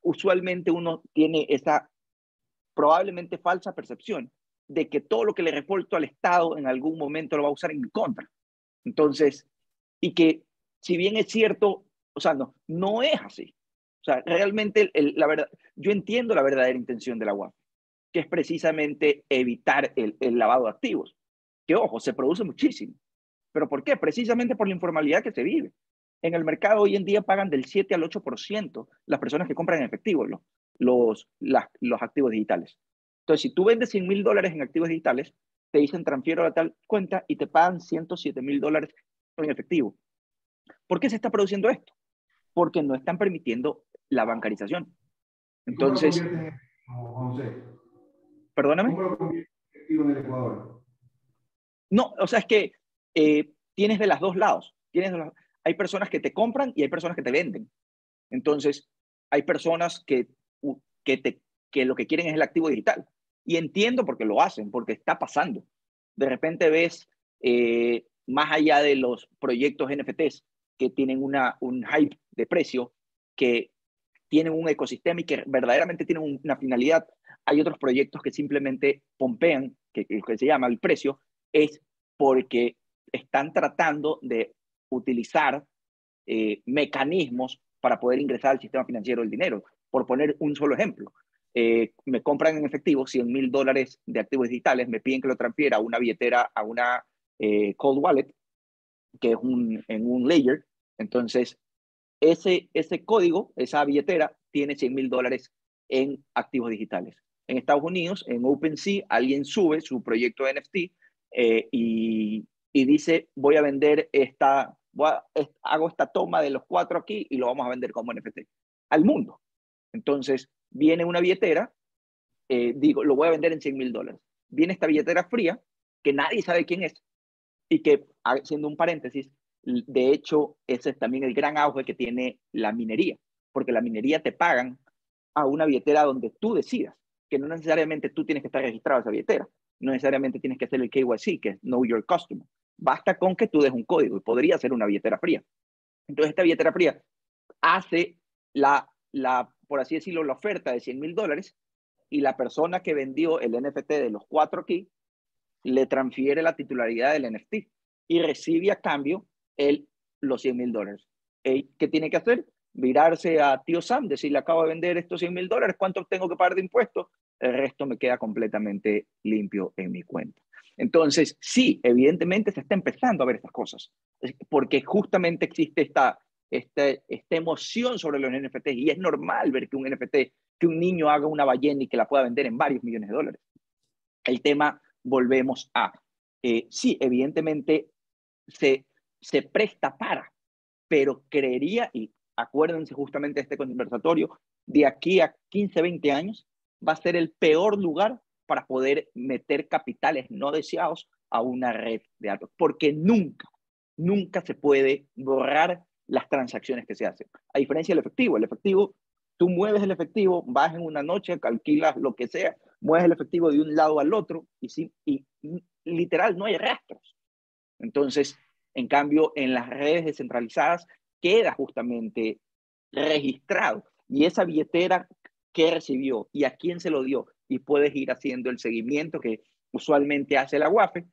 usualmente uno tiene esa probablemente falsa percepción de que todo lo que le reporto al Estado en algún momento lo va a usar en mi contra. Entonces, y que si bien es cierto, o sea, no es así. O sea, realmente la verdad, yo entiendo la verdadera intención de la UAF, que es precisamente evitar el lavado de activos, que ojo, se produce muchísimo. ¿Pero por qué? Precisamente por la informalidad que se vive. En el mercado hoy en día pagan del 7 al 8% las personas que compran en efectivo los activos digitales. Entonces, si tú vendes $100,000 en activos digitales, te dicen transfiero a tal cuenta y te pagan $107,000 en efectivo. ¿Por qué se está produciendo esto? Porque no están permitiendo la bancarización. Entonces, ¿Cómo lo convierten en efectivo, José? perdóname. ¿Cómo lo convierten en efectivo en el Ecuador? No, o sea, es que tienes de los dos lados. Hay personas que te compran y hay personas que te venden. Entonces, hay personas que lo que quieren es el activo digital. Y entiendo por qué lo hacen, porque está pasando. De repente ves, más allá de los proyectos NFTs, que tienen un hype de precio, que tienen un ecosistema y que verdaderamente tienen una finalidad. Hay otros proyectos que simplemente pompean, que se llama el precio, es porque están tratando de utilizar mecanismos para poder ingresar al sistema financiero el dinero. Por poner un solo ejemplo, me compran en efectivo $100,000 de activos digitales, me piden que lo transfiera a una billetera, a una cold wallet, que es en un layer. Entonces, ese código, esa billetera, tiene $100,000 en activos digitales. En Estados Unidos, en OpenSea, alguien sube su proyecto de NFT y dice, voy a vender hago esta toma de los 4 aquí y lo vamos a vender como NFT al mundo. Entonces, viene una billetera, digo, lo voy a vender en $100,000. Viene esta billetera fría, que nadie sabe quién es, y que, haciendo un paréntesis, de hecho, ese es también el gran auge que tiene la minería, porque la minería te pagan a una billetera donde tú decidas, que no necesariamente tú tienes que estar registrado a esa billetera, no necesariamente tienes que hacer el KYC, que es Know Your Customer. Basta con que tú des un código y podría ser una billetera fría. Entonces, esta billetera fría hace por así decirlo, la oferta de $100,000 y la persona que vendió el NFT de los 4 aquí le transfiere la titularidad del NFT y recibe a cambio los $100,000. ¿Qué tiene que hacer? Virarse a tío Sam, decirle, acabo de vender estos $100,000, ¿cuánto tengo que pagar de impuestos? El resto me queda completamente limpio en mi cuenta. Entonces, sí, evidentemente se está empezando a ver estas cosas, porque justamente existe esta emoción sobre los NFT, y es normal ver que un NFT, que un niño haga una ballena y que la pueda vender en varios millones de dólares. El tema, volvemos a, sí, evidentemente se presta para, pero creería, y acuérdense justamente de este conversatorio, de aquí a 15, 20 años, va a ser el peor lugar para poder meter capitales no deseados a una red de datos, porque nunca se puede borrar las transacciones que se hacen. A diferencia del efectivo, tú mueves el efectivo, vas en una noche, calculas lo que sea, mueves el efectivo de un lado al otro y literal no hay rastros. Entonces, en cambio, en las redes descentralizadas queda justamente registrado. Y esa billetera, ¿qué recibió? ¿Y a quién se lo dio? Y puedes ir haciendo el seguimiento que usualmente hace la UAFE.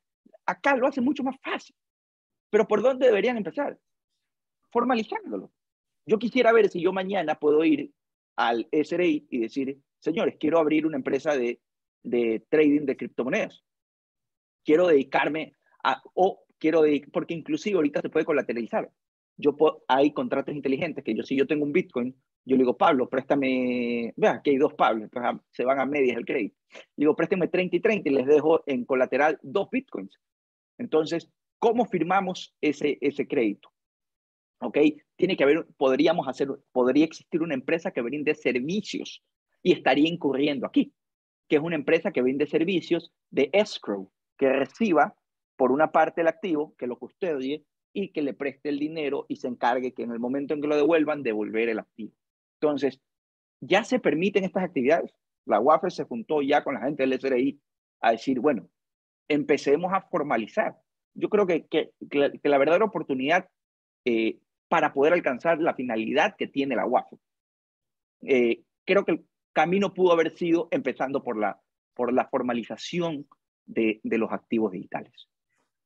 Acá lo hace mucho más fácil. Pero ¿por dónde deberían empezar? Formalizándolo. Yo quisiera ver si yo mañana puedo ir al SRI y decir, señores, quiero abrir una empresa de trading de criptomonedas. Quiero dedicarme porque inclusive ahorita se puede colateralizar. Hay contratos inteligentes que si yo tengo un Bitcoin, yo le digo, Pablo, préstame, vea, aquí hay 2 Pablo, se van a medias el crédito. Le digo, préstame 30 y 30 y les dejo en colateral 2 Bitcoins. Entonces, ¿cómo firmamos ese crédito? ¿Ok? Podría existir una empresa que brinde servicios y estaría incurriendo aquí, que es una empresa que brinde servicios de escrow, que reciba por una parte el activo, que lo custodie y que le preste el dinero y se encargue que en el momento en que lo devuelvan, devolver el activo. Entonces, ya se permiten estas actividades. La UAFE se juntó ya con la gente del SRI a decir, bueno, empecemos a formalizar. Yo creo que la verdadera oportunidad para poder alcanzar la finalidad que tiene la UAFE. Creo que el camino pudo haber sido empezando por la formalización de los activos digitales.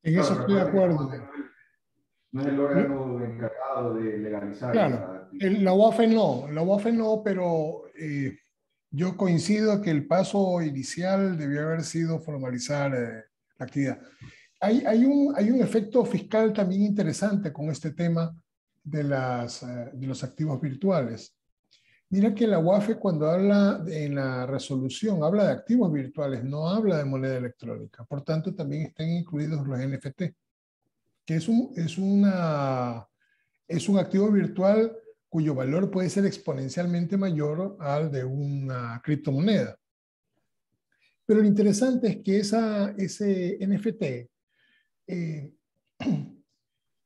En eso estoy de acuerdo. No es el órgano encargado de legalizar. Claro, la UAFE no, pero yo coincido que el paso inicial debió haber sido formalizar la actividad. Hay un efecto fiscal también interesante con este tema de los activos virtuales. Mira que la UAFE, cuando habla en la resolución, habla de activos virtuales, no habla de moneda electrónica. Por tanto, también están incluidos los NFT, que es un activo virtual cuyo valor puede ser exponencialmente mayor al de una criptomoneda. Pero lo interesante es que ese NFT,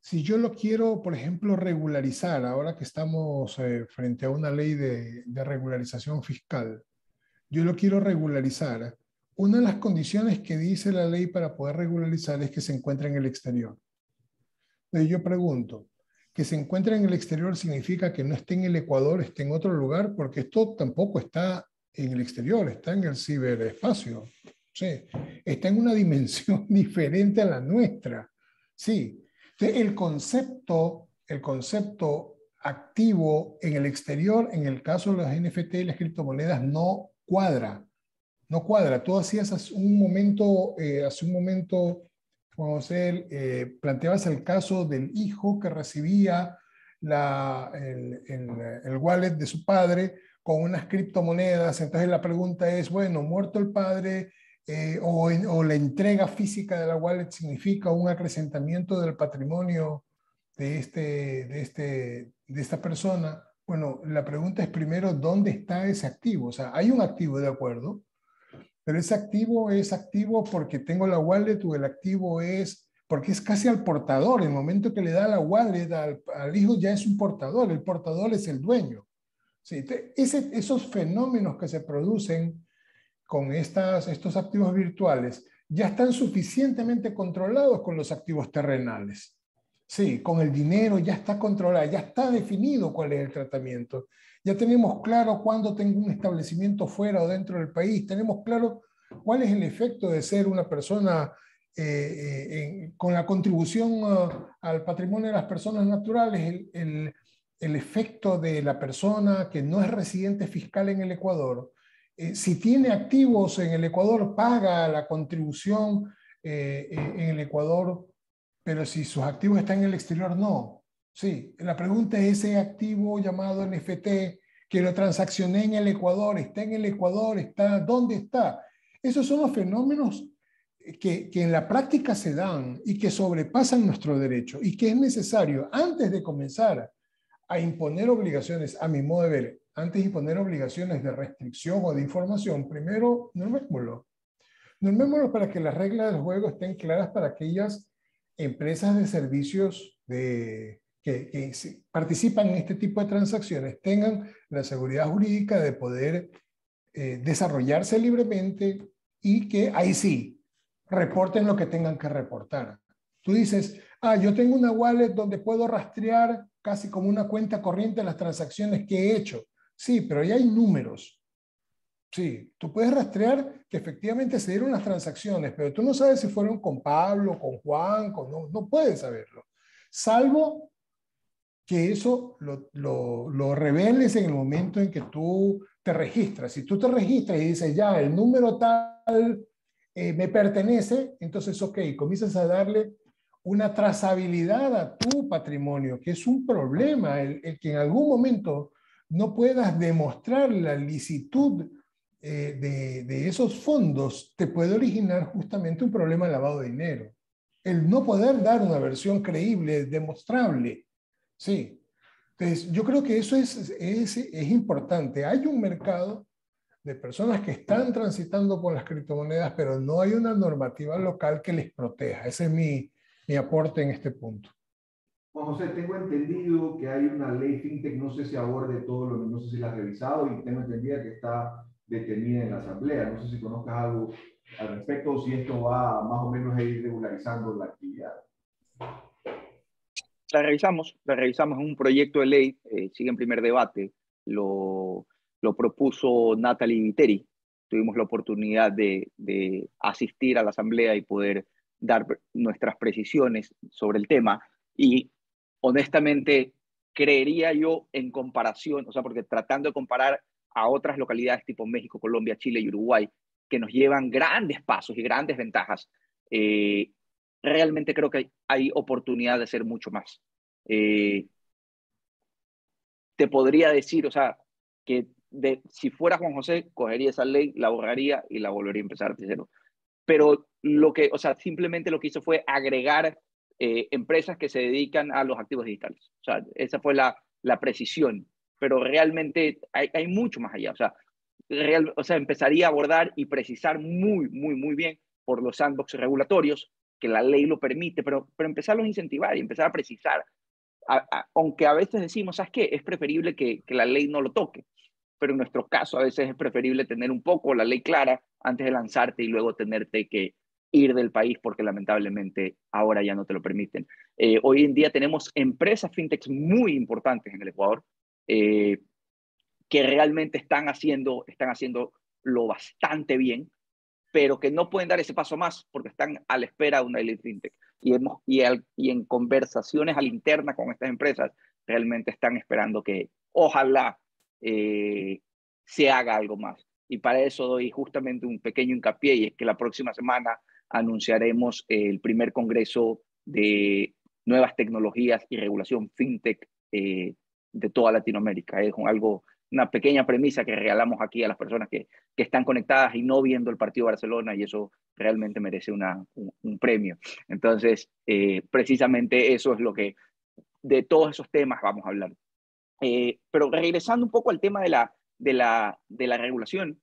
si yo lo quiero, por ejemplo, regularizar, ahora que estamos frente a una ley de regularización fiscal, yo lo quiero regularizar. Una de las condiciones que dice la ley para poder regularizar es que se encuentre en el exterior. Entonces yo pregunto, ¿que se encuentre en el exterior significa que no esté en el Ecuador, esté en otro lugar? Porque esto tampoco está en el exterior, está en el ciberespacio. Sí, está en una dimensión diferente a la nuestra. Sí. Entonces, el concepto activo en el exterior, en el caso de los NFT y las criptomonedas, no cuadra. No cuadra. Tú hacías hace un momento, vamos a ver, planteabas el caso del hijo que recibía el wallet de su padre con unas criptomonedas. Entonces la pregunta es, bueno, muerto el padre, o la entrega física de la wallet significa un acrecentamiento del patrimonio de esta persona. Bueno, la pregunta es primero, ¿dónde está ese activo? O sea, hay un activo, de acuerdo, pero ese activo es activo porque tengo la wallet, o el activo es porque es casi al portador. El momento que le da la wallet al hijo ya es un portador, el portador es el dueño. Sí, esos fenómenos que se producen con estos activos virtuales ya están suficientemente controlados con los activos terrenales. Sí, con el dinero ya está controlado, ya está definido cuál es el tratamiento. Ya tenemos claro cuándo tengo un establecimiento fuera o dentro del país. Tenemos claro cuál es el efecto de ser una persona con la contribución al patrimonio de las personas naturales, el efecto de la persona que no es residente fiscal en el Ecuador. Si tiene activos en el Ecuador, paga la contribución en el Ecuador, pero si sus activos están en el exterior, no. Sí, la pregunta es, ese activo llamado NFT, que lo transaccioné en el Ecuador, ¿está en el Ecuador? ¿Dónde está? Esos son los fenómenos que en la práctica se dan y que sobrepasan nuestro derecho, y que es necesario, antes de comenzar a imponer obligaciones, a mi modo de ver, antes de imponer obligaciones de restricción o de información, primero normémoslo. Normémoslo para que las reglas del juego estén claras para aquellas empresas de servicios que participan en este tipo de transacciones, tengan la seguridad jurídica de poder desarrollarse libremente, y que ahí sí, reporten lo que tengan que reportar. Tú dices, yo tengo una wallet donde puedo rastrear casi como una cuenta corriente las transacciones que he hecho. Sí, pero ya hay números. Sí, tú puedes rastrear que efectivamente se dieron las transacciones, pero tú no sabes si fueron con Pablo, con Juan, no puedes saberlo. Salvo que eso lo reveles en el momento en que tú te registras. Si tú te registras y dices, ya, el número tal me pertenece, entonces, ok, comienzas a darle una trazabilidad a tu patrimonio, que es un problema, el que en algún momento no puedas demostrar la licitud de esos fondos, te puede originar justamente un problema de lavado de dinero. El no poder dar una versión creíble, demostrable. Sí. Entonces, yo creo que eso es importante. Hay un mercado de personas que están transitando por las criptomonedas, pero no hay una normativa local que les proteja. Ese es mi aporte en este punto. Juan José, tengo entendido que hay una ley fintech, no sé si aborde todo lo, no sé si la has revisado, y tengo entendido que está detenida en la Asamblea. No sé si conozcas algo al respecto, o si esto va más o menos a ir regularizando la actividad. La revisamos, es un proyecto de ley, sigue en primer debate, lo propuso Natalie Viteri. Tuvimos la oportunidad de asistir a la asamblea y poder dar nuestras precisiones sobre el tema, y honestamente creería yo, en comparación, o sea, porque tratando de comparar a otras localidades tipo México, Colombia, Chile y Uruguay, que nos llevan grandes pasos y grandes ventajas, realmente creo que hay oportunidad de hacer mucho más. Te podría decir, o sea, que si fuera Juan José, cogería esa ley, la borraría y la volvería a empezar de cero. Pero o sea, simplemente lo que hizo fue agregar empresas que se dedican a los activos digitales. O sea, esa fue la precisión. Pero realmente hay mucho más allá. O sea, empezaría a abordar y precisar muy bien por los sandbox regulatorios, que la ley lo permite, pero empezarlos a incentivar y empezar a precisar. Aunque a veces decimos, ¿sabes qué? Es preferible que la ley no lo toque, pero en nuestro caso a veces es preferible tener un poco la ley clara antes de lanzarte y luego tenerte que ir del país porque lamentablemente ahora ya no te lo permiten. Hoy en día tenemos empresas fintechs muy importantes en el Ecuador que realmente están haciendo lo bastante bien, pero que no pueden dar ese paso más porque están a la espera de una ley fintech. Y en conversaciones a la interna con estas empresas, realmente están esperando que ojalá se haga algo más. Y para eso doy justamente un pequeño hincapié, y es que la próxima semana anunciaremos el primer congreso de nuevas tecnologías y regulación fintech de toda Latinoamérica. Es una pequeña premisa que regalamos aquí a las personas que están conectadas y no viendo el partido de Barcelona, y eso realmente merece un premio. Entonces, precisamente eso es lo que, de todos esos temas vamos a hablar. Pero regresando un poco al tema de la regulación,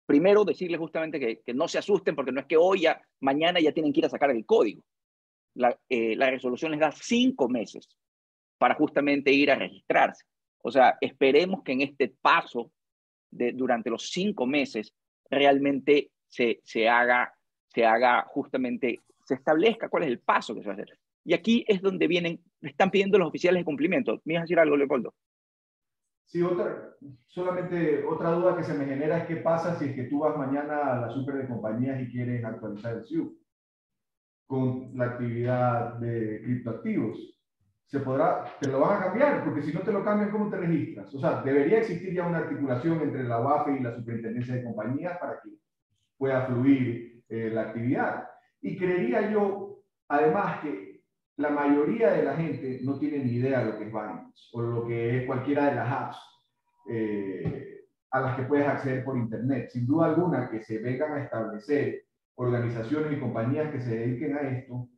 primero decirles justamente que no se asusten, porque no es que mañana ya tienen que ir a sacar el código. La resolución les da 5 meses para justamente ir a registrarse. O sea, esperemos que en este paso, durante los 5 meses, realmente se haga justamente, se establezca cuál es el paso que se va a hacer. Y aquí es donde están pidiendo los oficiales de cumplimiento. ¿Me ibas a decir algo, Leopoldo? Sí, solamente otra duda que se me genera es qué pasa si es que tú vas mañana a la super de compañías y quieres actualizar el SIU con la actividad de criptoactivos. Te lo van a cambiar, porque si no te lo cambian, ¿cómo te registras? O sea, debería existir ya una articulación entre la UAFE y la Superintendencia de Compañías para que pueda fluir la actividad. Y creería yo, además, que la mayoría de la gente no tiene ni idea de lo que es Binance o lo que es cualquiera de las apps a las que puedes acceder por Internet. Sin duda alguna, que se vengan a establecer organizaciones y compañías que se dediquen a esto,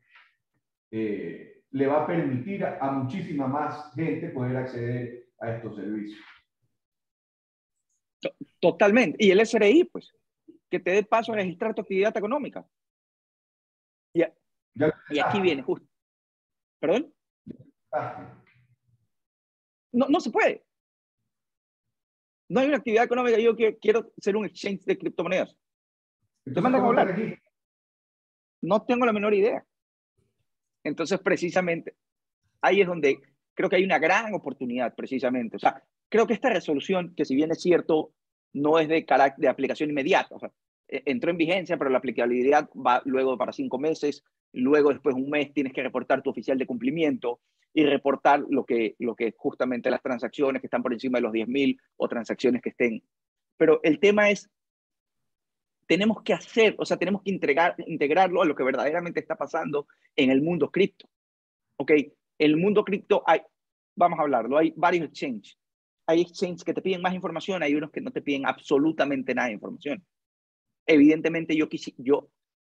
le va a permitir a muchísima más gente poder acceder a estos servicios. Totalmente. Y el SRI, pues, que te dé paso a registrar tu actividad económica. Y aquí viene justo. ¿Perdón? No se puede. No hay una actividad económica. Yo quiero ser un exchange de criptomonedas. ¿Te mandan a hablar? No tengo la menor idea. Entonces, precisamente, ahí es donde creo que hay una gran oportunidad, precisamente. O sea, creo que esta resolución, que si bien es cierto, no es de aplicación inmediata. O sea, entró en vigencia, pero la aplicabilidad va luego para 5 meses. Luego, después de un mes, tienes que reportar tu oficial de cumplimiento y reportar lo que justamente las transacciones que están por encima de los 10.000 o transacciones que estén. Pero el tema es, tenemos que tenemos que integrarlo a lo que verdaderamente está pasando en el mundo cripto. ¿Ok? El mundo cripto, vamos a hablarlo, hay varios exchanges. Hay exchanges que te piden más información, hay unos que no te piden absolutamente nada de información. Evidentemente,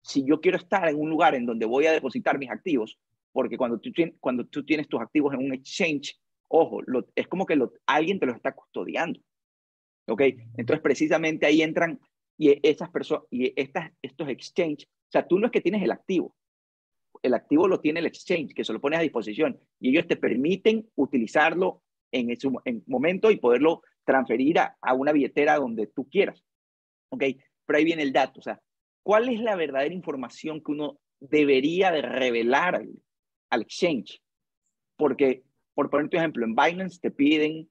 si yo quiero estar en un lugar en donde voy a depositar mis activos, porque cuando tú tienes tus activos en un exchange, ojo, es como que alguien te los está custodiando. ¿Ok? Entonces, precisamente ahí entran y esas personas y estos exchanges, o sea, tú no es que tienes el activo lo tiene el exchange, que se lo pone a disposición, y ellos te permiten utilizarlo en momento y poderlo transferir a una billetera donde tú quieras. ¿Ok? Pero ahí viene el dato, o sea, ¿cuál es la verdadera información que uno debería de revelar al exchange? Porque, por poner tu ejemplo, en Binance te piden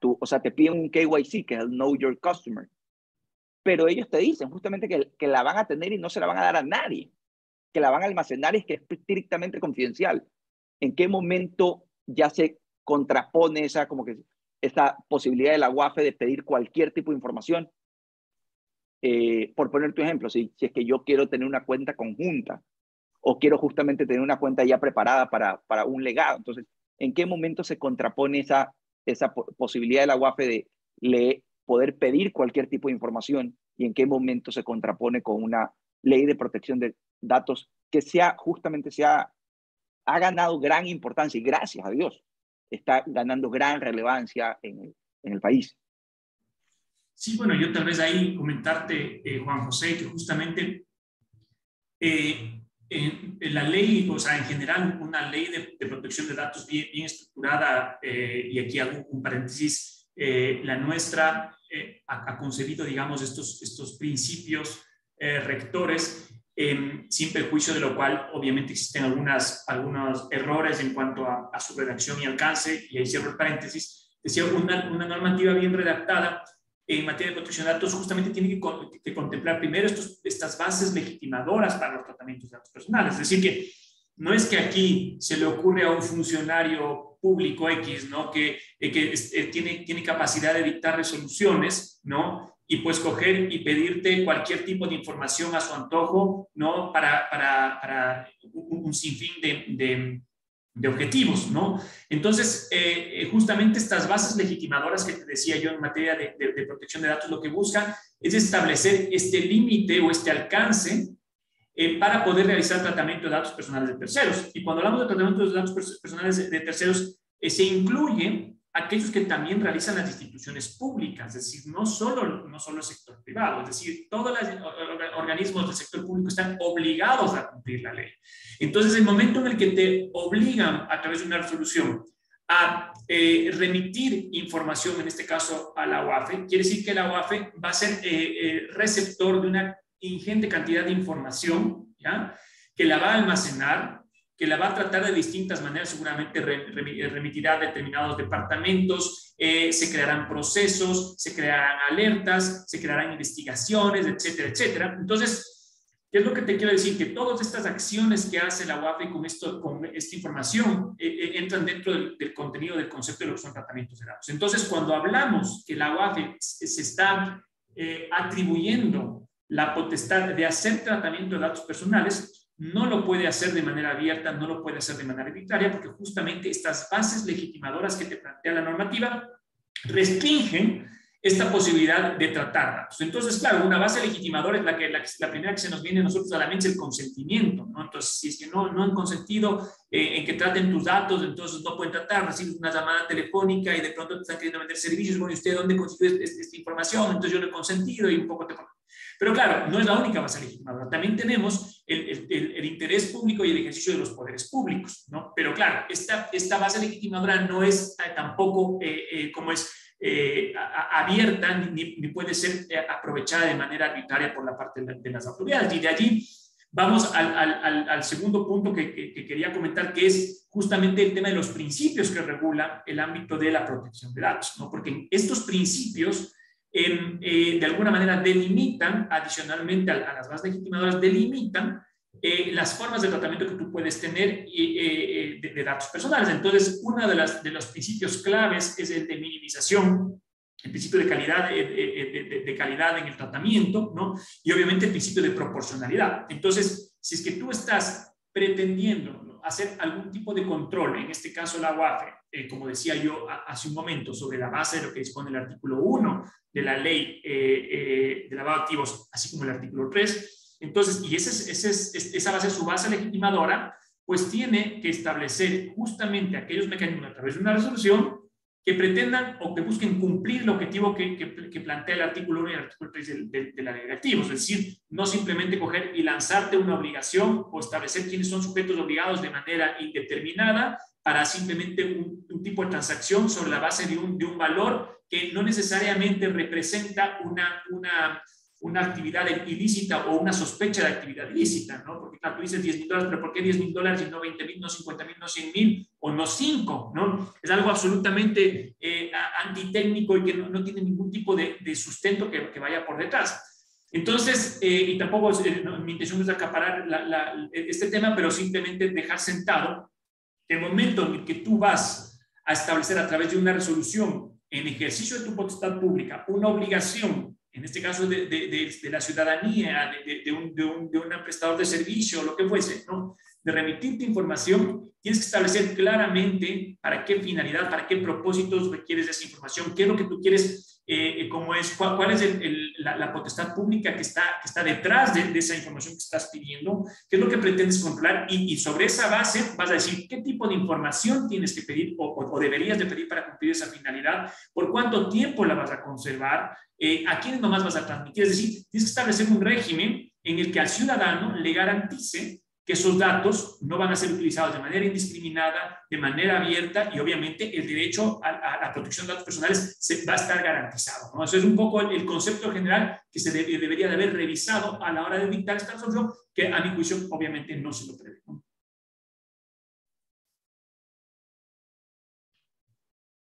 un KYC, que es el Know Your Customer, pero ellos te dicen justamente que la van a tener y no se la van a dar a nadie, que la van a almacenar y que es estrictamente confidencial. ¿En qué momento ya se contrapone esa posibilidad de la UAFE de pedir cualquier tipo de información? Por poner tu ejemplo, si es que yo quiero tener una cuenta conjunta o quiero justamente tener una cuenta ya preparada para un legado, entonces, ¿en qué momento se contrapone esa posibilidad de la UAFE de poder pedir cualquier tipo de información, y en qué momento se contrapone con una ley de protección de datos que ha ganado gran importancia, y gracias a Dios está ganando gran relevancia en el país? Sí, bueno, yo tal vez ahí comentarte, Juan José, que justamente la ley, o sea, en general, una ley de protección de datos bien estructurada, y aquí hago un paréntesis, la nuestra ha concebido, digamos, estos principios rectores, sin perjuicio de lo cual, obviamente, existen algunos errores en cuanto a su redacción y alcance, y ahí cierro el paréntesis. Decía, una normativa bien redactada en materia de protección de datos justamente tiene que contemplar primero estas bases legitimadoras para los tratamientos de datos personales. Es decir, que no es que aquí se le ocurre a un funcionario público X, ¿no? que tiene capacidad de dictar resoluciones, ¿no? Y pues coger y pedirte cualquier tipo de información a su antojo, ¿no? Para un sinfín objetivos, ¿no? Entonces, justamente estas bases legitimadoras que te decía yo en materia de protección de datos, lo que buscan es establecer este límite o este alcance para poder realizar tratamiento de datos personales de terceros. Y cuando hablamos de tratamiento de datos personales de terceros, se incluyen aquellos que también realizan las instituciones públicas, es decir, no solo el sector privado, es decir, todos los organismos del sector público están obligados a cumplir la ley. Entonces, el momento en el que te obligan a través de una resolución a remitir información, en este caso a la UAFE, quiere decir que la UAFE va a ser receptor de una ingente cantidad de información, ¿ya?, que la va a almacenar, que la va a tratar de distintas maneras, seguramente remitirá a determinados departamentos, se crearán procesos, se crearán alertas, se crearán investigaciones, etcétera, etcétera. Entonces, ¿qué es lo que te quiero decir? Que todas estas acciones que hace la UAFE con esta información entran dentro del contenido del concepto de lo que son tratamientos de datos. Entonces, cuando hablamos que la UAFE se está atribuyendo la potestad de hacer tratamiento de datos personales, no lo puede hacer de manera abierta, no lo puede hacer de manera arbitraria, porque justamente estas bases legitimadoras que te plantea la normativa restringen esta posibilidad de tratar datos. Entonces, claro, una base legitimadora es la primera que se nos viene a nosotros a la mente, el consentimiento, ¿no? Entonces, si es que no han consentido en que traten tus datos, entonces no pueden tratar, recibes una llamada telefónica y de pronto te están queriendo vender servicios, bueno, ¿y usted dónde consiguió esta información? Entonces yo no he consentido y un poco te... Pero claro, no es la única base legitimadora. También tenemos el interés público y el ejercicio de los poderes públicos, ¿no? Pero claro, esta base legitimadora no es tampoco abierta ni puede ser aprovechada de manera arbitraria por la parte de las autoridades. Y de allí vamos al segundo punto que quería comentar, que es justamente el tema de los principios que regula el ámbito de la protección de datos, ¿no? Porque estos principios de alguna manera delimitan, adicionalmente a las bases legitimadoras, delimitan las formas de tratamiento que tú puedes tener de datos personales. Entonces, uno de los principios claves es el de minimización, el principio de calidad, de calidad en el tratamiento, ¿no? Y obviamente el principio de proporcionalidad. Entonces, si es que tú estás pretendiendo, ¿no?, hacer algún tipo de control, en este caso la UAFE, como decía yo hace un momento, sobre la base de lo que dispone el artículo 1 de la ley de lavado de activos, así como el artículo 3, entonces, y esa va a ser su base legitimadora, pues tiene que establecer justamente aquellos mecanismos a través de una resolución que pretendan o que busquen cumplir el objetivo que plantea el artículo 1 y el artículo 3 de la ley de activos. Es decir, no simplemente coger y lanzarte una obligación o establecer quiénes son sujetos obligados de manera indeterminada para simplemente un tipo de transacción sobre la base de un valor que no necesariamente representa una actividad ilícita o una sospecha de actividad ilícita, ¿no? Porque claro, tú dices $10,000, pero ¿por qué $10,000 y no 20,000, no 50,000, no 100,000 o no 5, ¿no? Es algo absolutamente antitécnico y que no tiene ningún tipo de sustento que vaya por detrás. Entonces, y tampoco mi intención no es acaparar este tema, pero simplemente dejar sentado que el momento en el que tú vas a establecer a través de una resolución en ejercicio de tu potestad pública una obligación, en este caso de la ciudadanía, de un prestador de servicio, lo que fuese, ¿no?, de remitirte información, tienes que establecer claramente para qué finalidad, para qué propósitos requieres de esa información, qué es lo que tú quieres, cuál es la potestad pública que está detrás de esa información que estás pidiendo, qué es lo que pretendes controlar, y sobre esa base vas a decir qué tipo de información tienes que pedir o deberías de pedir para cumplir esa finalidad, por cuánto tiempo la vas a conservar, a quiénes nomás vas a transmitir. Es decir, tienes que establecer un régimen en el que al ciudadano le garantice que esos datos no van a ser utilizados de manera indiscriminada, de manera abierta, y obviamente el derecho a la protección de datos personales va a estar garantizado, ¿no? Eso es un poco el concepto general que se debería de haber revisado a la hora de dictar esta resolución, que a mi juicio obviamente no se lo prevé, ¿no?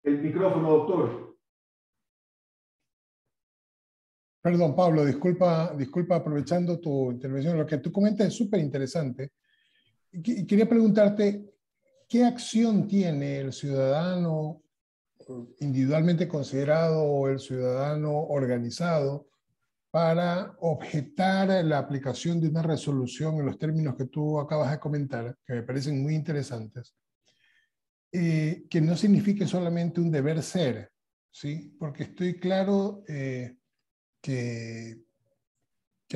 El micrófono, doctor. Perdón, Pablo, disculpa aprovechando tu intervención. Lo que tú comentas es súper interesante. Quería preguntarte, ¿qué acción tiene el ciudadano individualmente considerado o el ciudadano organizado para objetar la aplicación de una resolución en los términos que tú acabas de comentar, que me parecen muy interesantes? que no signifique solamente un deber ser, ¿sí? Porque estoy claro que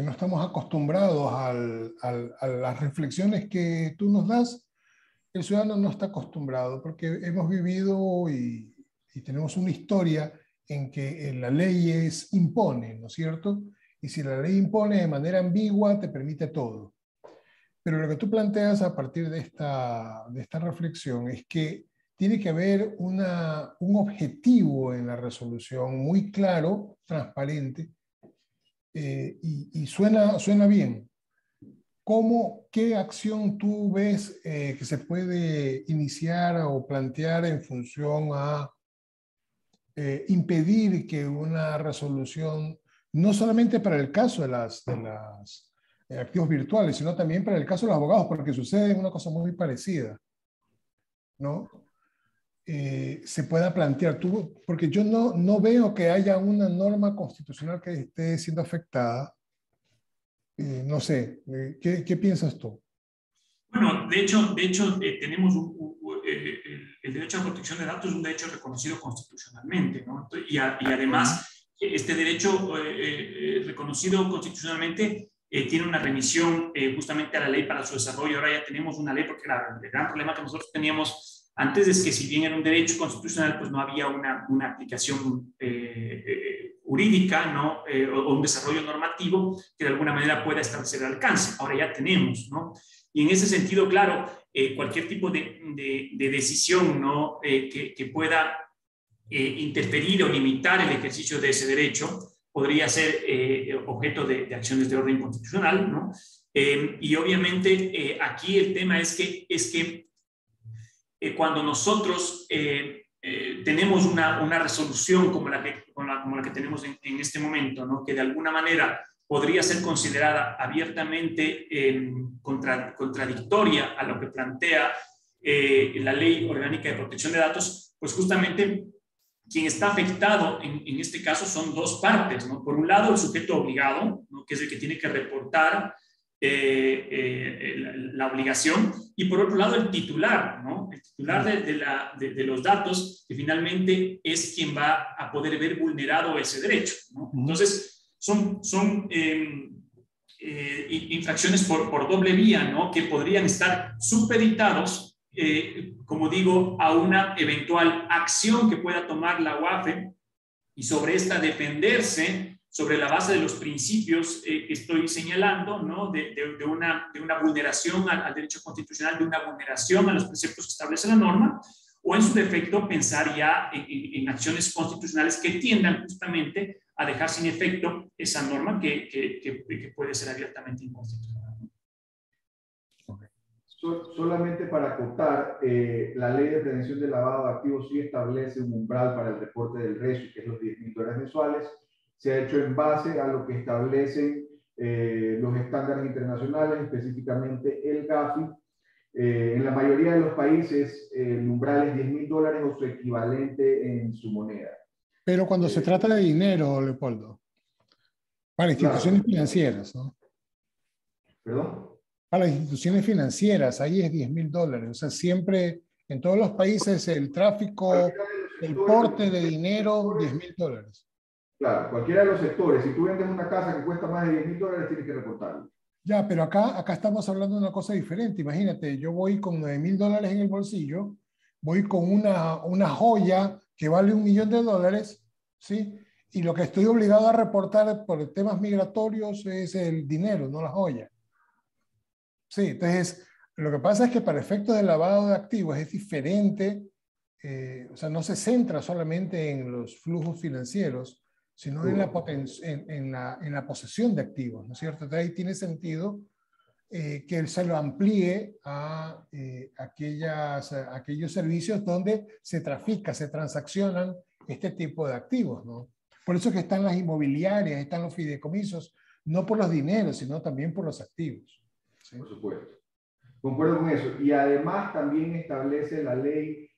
no estamos acostumbrados a las reflexiones que tú nos das. El ciudadano no está acostumbrado porque hemos vivido y tenemos una historia en que la ley impone, ¿no es cierto? Y si la ley impone de manera ambigua, te permite todo. Pero lo que tú planteas a partir de esta reflexión es que tiene que haber un objetivo en la resolución muy claro, transparente, y suena bien. ¿Qué acción tú ves que se puede iniciar o plantear en función a impedir que una resolución, no solamente para el caso de las activos virtuales, sino también para el caso de los abogados, porque sucede una cosa muy parecida, ¿no? Se pueda plantear, porque yo no veo que haya una norma constitucional que esté siendo afectada. No sé, ¿qué piensas tú? Bueno, de hecho tenemos el derecho a protección de datos es un derecho reconocido constitucionalmente, ¿no? Y además, este derecho reconocido constitucionalmente tiene una remisión justamente a la ley para su desarrollo. Ahora ya tenemos una ley, porque el gran problema que nosotros teníamos antes es que si bien era un derecho constitucional, pues no había una aplicación jurídica, ¿no? O un desarrollo normativo que de alguna manera pueda establecer el alcance. Ahora ya tenemos, ¿no? Y en ese sentido, claro, cualquier tipo de decisión, ¿no? Que pueda interferir o limitar el ejercicio de ese derecho podría ser objeto de acciones de orden constitucional, ¿no? Y obviamente aquí el tema es que cuando nosotros tenemos una resolución como la que tenemos en este momento, ¿no? Que de alguna manera podría ser considerada abiertamente contradictoria a lo que plantea la Ley Orgánica de Protección de Datos, pues justamente quien está afectado en este caso son dos partes, ¿no? Por un lado, el sujeto obligado, ¿no? Que es el que tiene que reportar la obligación, y por otro lado el titular, ¿no? El titular de los datos, que finalmente es quien va a poder ver vulnerado ese derecho, ¿no? Entonces, son infracciones por doble vía, ¿no? Que podrían estar supeditados, como digo, a una eventual acción que pueda tomar la UAFE y sobre esta defenderse sobre la base de los principios que estoy señalando, ¿no? de una vulneración al derecho constitucional, de una vulneración a los preceptos que establece la norma, o en su defecto pensar ya en acciones constitucionales que tiendan justamente a dejar sin efecto esa norma que puede ser abiertamente inconstitucional. Solamente para acotar, la ley de prevención del lavado de activos sí establece un umbral para el reporte del RESU, que es los $10,000 mensuales. Se ha hecho en base a lo que establecen los estándares internacionales, específicamente el GAFI. En la mayoría de los países, el umbral es $10,000 o su equivalente en su moneda. Pero cuando se trata de dinero, Leopoldo, para instituciones financieras, ¿no? ¿Perdón? Para las instituciones financieras, ahí es $10,000. O sea, siempre, en todos los países, el tráfico, el porte de dinero, $10,000. Claro, cualquiera de los sectores. Si tú vendes una casa que cuesta más de $10,000, tienes que reportarlo. Ya, pero acá estamos hablando de una cosa diferente. Imagínate, yo voy con $9,000 en el bolsillo, voy con una joya que vale $1,000,000, ¿sí? Y lo que estoy obligado a reportar por temas migratorios es el dinero, no la joya. Sí, entonces, lo que pasa es que para efectos de lavado de activos es diferente, o sea, no se centra solamente en los flujos financieros, sino en la posesión de activos, ¿no es cierto? Entonces ahí tiene sentido que él se lo amplíe a aquellos servicios donde se trafica, se transaccionan este tipo de activos, ¿no? Por eso que están las inmobiliarias, están los fideicomisos, no por los dineros, sino también por los activos. ¿Sí? Por supuesto. Concuerdo con eso. Y además también establece la ley,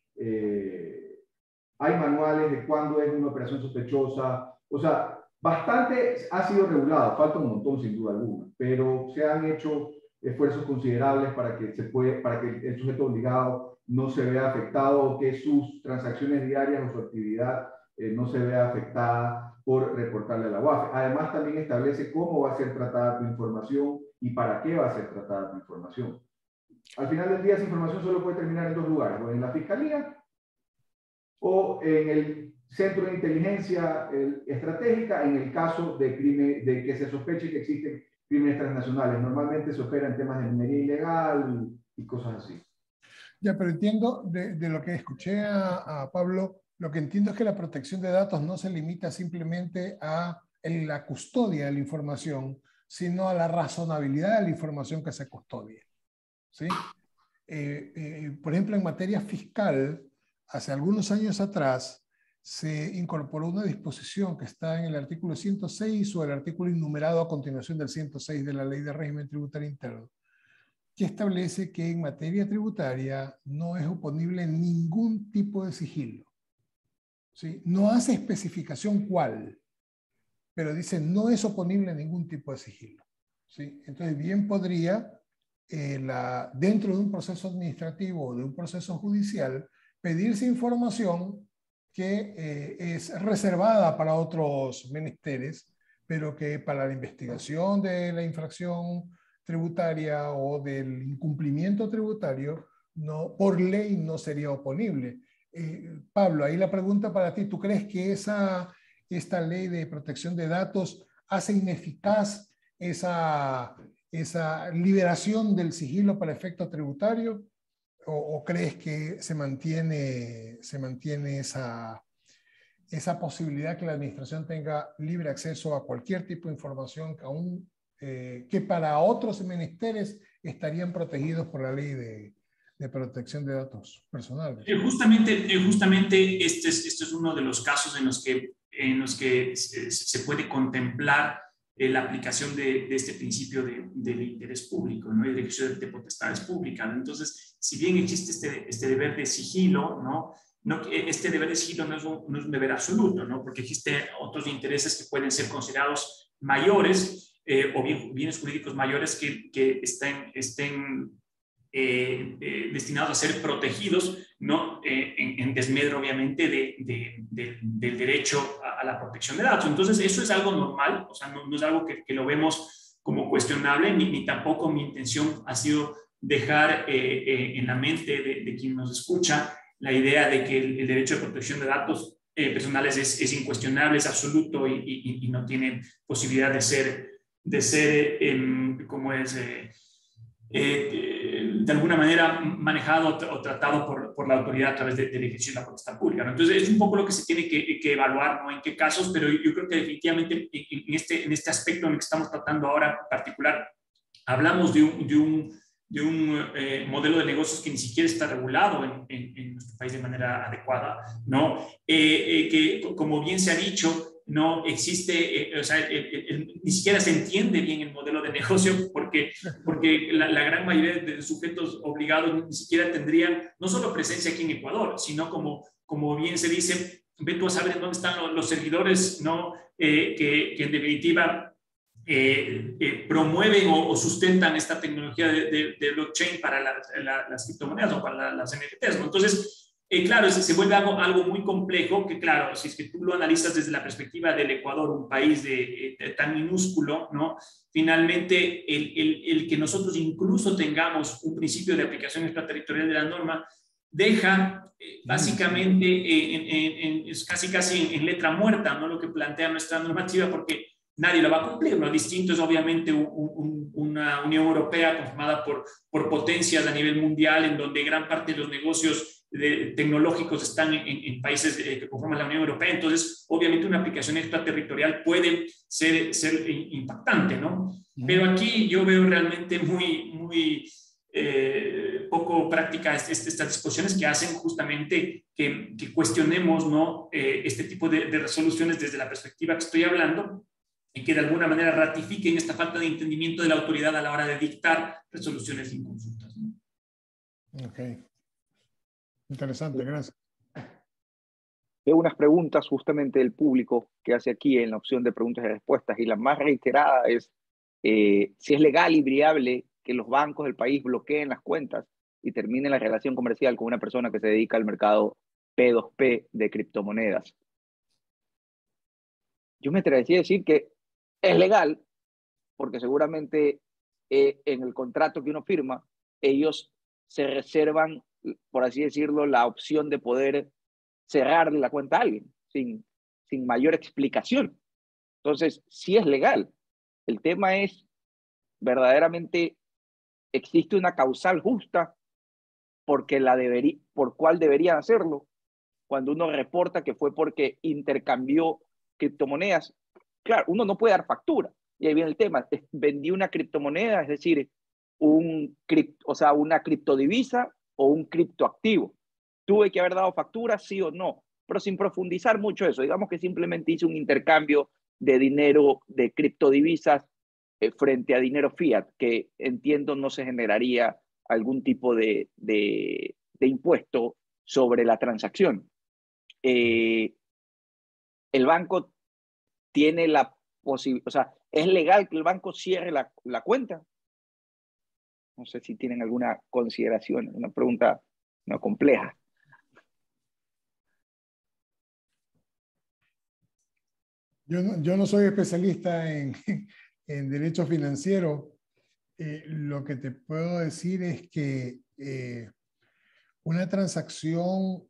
hay manuales de cuándo es una operación sospechosa. O sea, bastante ha sido regulado, falta un montón sin duda alguna, pero se han hecho esfuerzos considerables para que el sujeto obligado no se vea afectado o que sus transacciones diarias o su actividad no se vea afectada por reportarle a la UAFE. Además, también establece cómo va a ser tratada tu información y para qué va a ser tratada tu información. Al final del día, esa información solo puede terminar en dos lugares, o en la Fiscalía o en el Centro de Inteligencia Estratégica, en el caso de que se sospeche que existen crímenes transnacionales. Normalmente se opera en temas de minería ilegal y cosas así. Ya, pero entiendo de lo que escuché a Pablo, lo que entiendo es que la protección de datos no se limita simplemente a la custodia de la información, sino a la razonabilidad de la información que se custodia. ¿Sí? Por ejemplo, en materia fiscal, hace algunos años atrás, se incorporó una disposición que está en el artículo 106 o el artículo enumerado a continuación del 106 de la Ley de Régimen Tributario Interno, que establece que en materia tributaria no es oponible ningún tipo de sigilo. ¿Sí? No hace especificación cuál, pero dice no es oponible ningún tipo de sigilo. ¿Sí? Entonces, bien podría, dentro de un proceso administrativo o de un proceso judicial, pedirse información que es reservada para otros menesteres, pero que para la investigación de la infracción tributaria o del incumplimiento tributario, no, por ley no sería oponible. Pablo, ahí la pregunta para ti, ¿tú crees que esta ley de protección de datos hace ineficaz esa liberación del sigilo para efecto tributario? ¿O crees que se mantiene esa posibilidad que la administración tenga libre acceso a cualquier tipo de información que para otros menesteres estarían protegidos por la ley de protección de datos personales? Justamente este es uno de los casos en los que se puede contemplar la aplicación de este principio del interés público, ¿no? Y del ejercicio de potestades públicas. Entonces, si bien existe este deber de sigilo, ¿no? Este deber de sigilo no es un deber absoluto, ¿no? Porque existen otros intereses que pueden ser considerados mayores o bienes jurídicos mayores que estén destinados a ser protegidos, ¿no? En desmedro, obviamente, del derecho a la protección de datos. Entonces, eso es algo normal, o sea, no es algo que lo vemos como cuestionable, ni tampoco mi intención ha sido dejar en la mente de quien nos escucha la idea de que el derecho de protección de datos personales es incuestionable, es absoluto y no tiene posibilidad de ser como es... de alguna manera manejado o tratado por la autoridad a través de la ejercicio de la potestad pública, ¿no? Entonces, es un poco lo que se tiene que evaluar, ¿no? En qué casos, pero yo creo que definitivamente en este aspecto en el que estamos tratando ahora en particular, hablamos de un modelo de negocios que ni siquiera está regulado en nuestro país de manera adecuada, ¿no? Que, como bien se ha dicho, no existe, o sea, ni siquiera se entiende bien el modelo de negocio porque la gran mayoría de sujetos obligados ni siquiera tendrían no solo presencia aquí en Ecuador, sino como bien se dice, ve tú a saber en dónde están los servidores, ¿no? Que en definitiva promueven o sustentan esta tecnología de blockchain para las criptomonedas o para las NFTs, ¿no? Entonces, claro, se vuelve algo muy complejo que, claro, si es que tú lo analizas desde la perspectiva del Ecuador, un país tan minúsculo, ¿no? Finalmente, el que nosotros incluso tengamos un principio de aplicación extraterritorial de la norma deja básicamente es casi en letra muerta, ¿no? Lo que plantea nuestra normativa, porque nadie lo va a cumplir. Lo distinto es obviamente una Unión Europea conformada por potencias a nivel mundial, en donde gran parte de los negocios tecnológicos están en países que conforman la Unión Europea. Entonces, obviamente una aplicación extraterritorial puede ser impactante, ¿no? Pero aquí yo veo realmente muy poco práctica estas disposiciones que hacen justamente que cuestionemos, ¿no? Este tipo de resoluciones desde la perspectiva que estoy hablando, y que de alguna manera ratifiquen esta falta de entendimiento de la autoridad a la hora de dictar resoluciones inconsultas, ¿no? Ok. Interesante, gracias. Veo unas preguntas justamente del público que hace aquí en la opción de preguntas y respuestas, y la más reiterada es si es legal y viable que los bancos del país bloqueen las cuentas y termine la relación comercial con una persona que se dedica al mercado P2P de criptomonedas. Yo me atrevería a decir que es legal, porque seguramente en el contrato que uno firma, ellos se reservan, por así decirlo, la opción de poder cerrarle la cuenta a alguien sin mayor explicación. Entonces, sí es legal. El tema es, verdaderamente, ¿existe una causal justa por cuál deberían hacerlo? Cuando uno reporta que fue porque intercambió criptomonedas, claro, uno no puede dar factura. Y ahí viene el tema, vendí una criptomoneda, es decir, una criptodivisa o un criptoactivo. Tuve que haber dado factura, sí o no, pero sin profundizar mucho eso. Digamos que simplemente hice un intercambio de dinero, de criptodivisas, frente a dinero fiat, que entiendo no se generaría algún tipo de impuesto sobre la transacción. El banco tiene la posibilidad, o sea, ¿es legal que el banco cierre la cuenta? No sé si tienen alguna consideración, una pregunta no compleja. Yo no soy especialista en derecho financiero. Lo que te puedo decir es que una transacción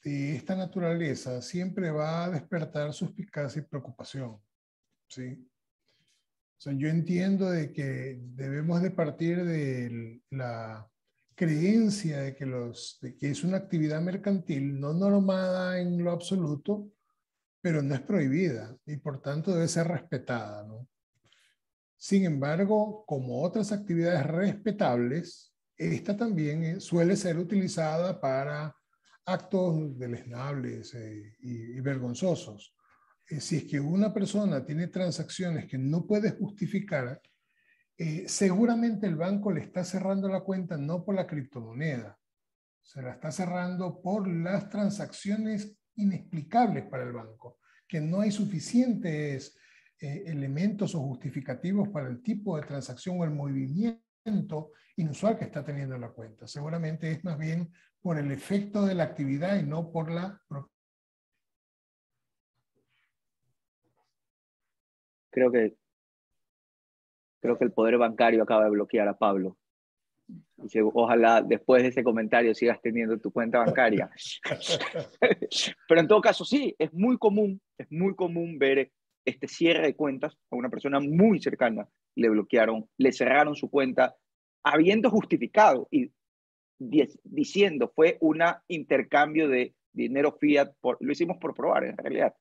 de esta naturaleza siempre va a despertar suspicacia y preocupación, ¿sí? O sea, yo entiendo de que debemos de partir de la creencia de que es una actividad mercantil no normada en lo absoluto, pero no es prohibida y por tanto debe ser respetada, ¿no? Sin embargo, como otras actividades respetables, esta también suele ser utilizada para actos deleznables y vergonzosos. Si es que una persona tiene transacciones que no puede justificar, seguramente el banco le está cerrando la cuenta no por la criptomoneda, se la está cerrando por las transacciones inexplicables para el banco, que no hay suficientes elementos o justificativos para el tipo de transacción o el movimiento inusual que está teniendo la cuenta. Seguramente es más bien por el efecto de la actividad y no por la propia. Creo que el poder bancario acaba de bloquear a Pablo. Dice, ojalá después de ese comentario sigas teniendo tu cuenta bancaria. Pero en todo caso, sí, es muy común ver este cierre de cuentas a una persona muy cercana. Le bloquearon, le cerraron su cuenta, habiendo justificado y diciendo fue un intercambio de dinero fiat, lo hicimos por probar en realidad,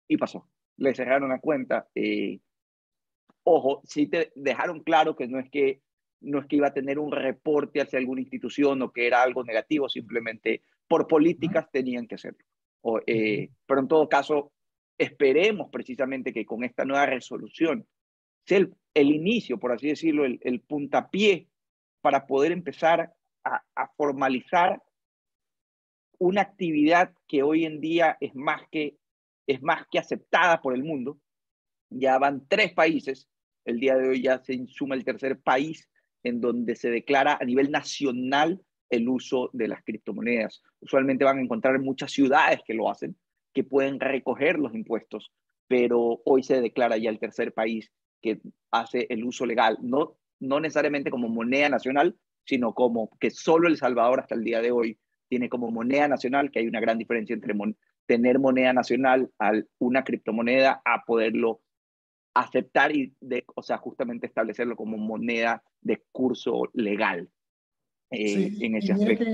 y pasó. Le cerraron la cuenta. Ojo, sí te dejaron claro que no es que iba a tener un reporte hacia alguna institución o que era algo negativo, simplemente por políticas tenían que hacerlo. Pero en todo caso, esperemos precisamente que con esta nueva resolución sea el inicio, por así decirlo, el puntapié para poder empezar a formalizar una actividad que hoy en día es más que aceptada por el mundo. Ya van 3 países, el día de hoy ya se suma el tercer país en donde se declara a nivel nacional el uso de las criptomonedas. Usualmente van a encontrar muchas ciudades que lo hacen, que pueden recoger los impuestos, pero hoy se declara ya el tercer país que hace el uso legal, no necesariamente como moneda nacional, sino como que solo El Salvador hasta el día de hoy tiene como moneda nacional, que hay una gran diferencia entre tener moneda nacional a una criptomoneda a poderlo aceptar justamente establecerlo como moneda de curso legal Sí, en y ese mira que aspecto.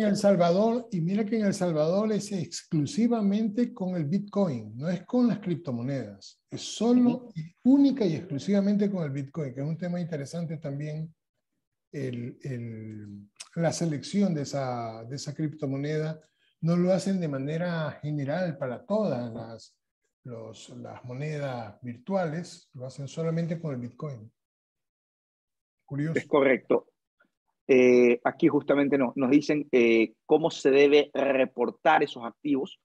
en El Salvador es exclusivamente con el Bitcoin, no es con las criptomonedas, es solo y única y exclusivamente con el Bitcoin, que es un tema interesante también la selección de esa criptomoneda. No lo hacen de manera general para todas las monedas virtuales, lo hacen solamente con el Bitcoin. Es Curioso. correcto. Aquí justamente nos dicen cómo se debe reportar esos activos.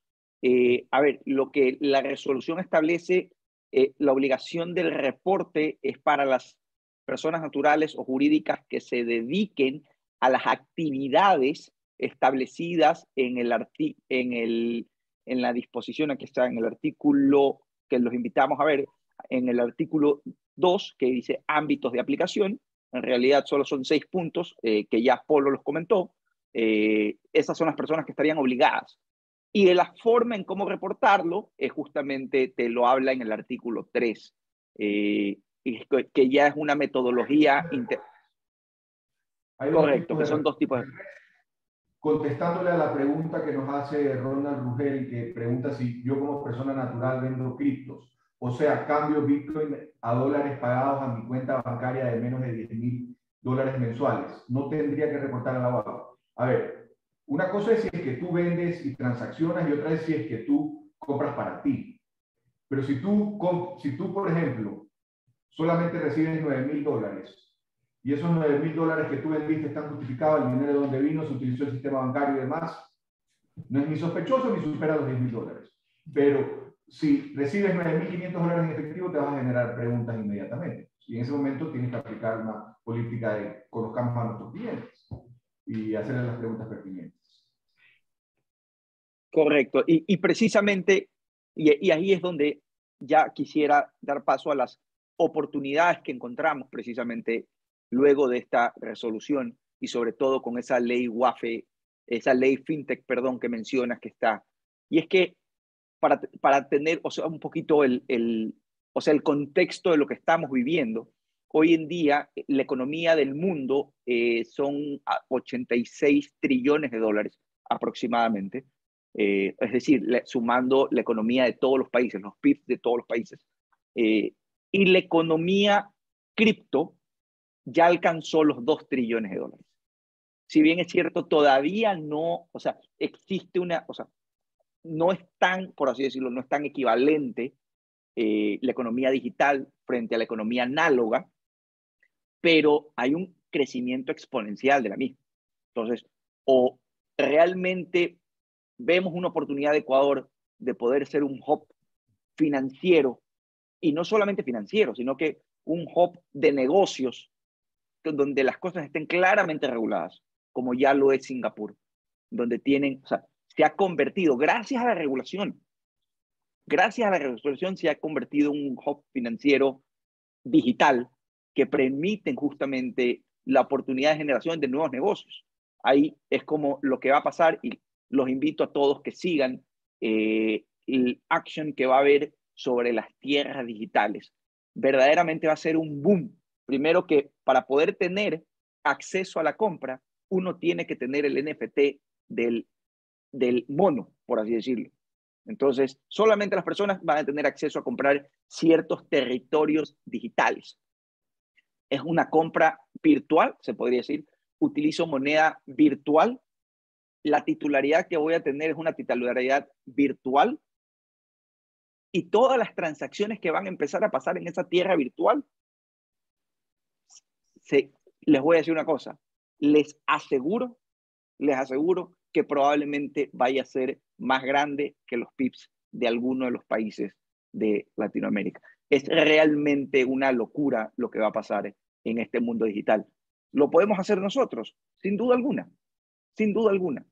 A ver, lo que la resolución establece, la obligación del reporte es para las personas naturales o jurídicas que se dediquen a las actividades establecidas en la disposición, aquí está, en el artículo que los invitamos a ver, en el artículo 2, que dice ámbitos de aplicación. En realidad solo son 6 puntos, que ya Polo los comentó. Esas son las personas que estarían obligadas. Y de la forma en cómo reportarlo, justamente te lo habla en el artículo 3, que ya es una metodología. Correcto, que son 2 tipos de... Contestándole a la pregunta que nos hace Ronald Rugel, que pregunta si yo como persona natural vendo criptos, o sea, cambio Bitcoin a dólares pagados a mi cuenta bancaria de menos de $10,000 mensuales, ¿no tendría que reportar al abogado? A ver, una cosa es si es que tú vendes y transaccionas, y otra es si es que tú compras para ti. Pero si tú por ejemplo, solamente recibes $9,000 y esos $9,000 que tú vendiste están justificados, el dinero de donde vino, se utilizó el sistema bancario y demás, no es ni sospechoso ni supera los $10,000. Pero si recibes $9,500 en efectivo, te vas a generar preguntas inmediatamente. Y en ese momento tienes que aplicar una política de conozcamos a nuestros clientes y hacerles las preguntas pertinentes. Correcto. Y precisamente, y ahí es donde ya quisiera dar paso a las oportunidades que encontramos precisamente luego de esta resolución y sobre todo con esa ley WAFE, esa ley FinTech, perdón, que mencionas que está. Y es que para tener, o sea, un poquito el contexto de lo que estamos viviendo, hoy en día la economía del mundo son 86 trillones de dólares aproximadamente. Es decir, sumando la economía de todos los países, los PIBs de todos los países. Y la economía cripto ya alcanzó los 2 trillones de dólares. Si bien es cierto, todavía no, o sea, existe una, o sea, no es tan, por así decirlo, no es tan equivalente la economía digital frente a la economía análoga, pero hay un crecimiento exponencial de la misma. Entonces, o realmente vemos una oportunidad de Ecuador de poder ser un hub financiero, y no solamente financiero, sino que un hub de negocios donde las cosas estén claramente reguladas, como ya lo es Singapur, donde tienen, o sea, se ha convertido, gracias a la regulación, se ha convertido en un hub financiero digital que permiten justamente la oportunidad de generación de nuevos negocios. Ahí es como lo que va a pasar, y los invito a todos que sigan el action que va a haber sobre las tierras digitales. Verdaderamente va a ser un boom. Primero, que para poder tener acceso a la compra, uno tiene que tener el NFT del mono, por así decirlo. Entonces, solamente las personas van a tener acceso a comprar ciertos territorios digitales. Es una compra virtual, se podría decir. Utilizo moneda virtual. La titularidad que voy a tener es una titularidad virtual. Y todas las transacciones que van a empezar a pasar en esa tierra virtual, les voy a decir una cosa. Les aseguro que probablemente vaya a ser más grande que los PIBs de alguno de los países de Latinoamérica. Es realmente una locura lo que va a pasar en este mundo digital. ¿Lo podemos hacer nosotros? Sin duda alguna. Sin duda alguna.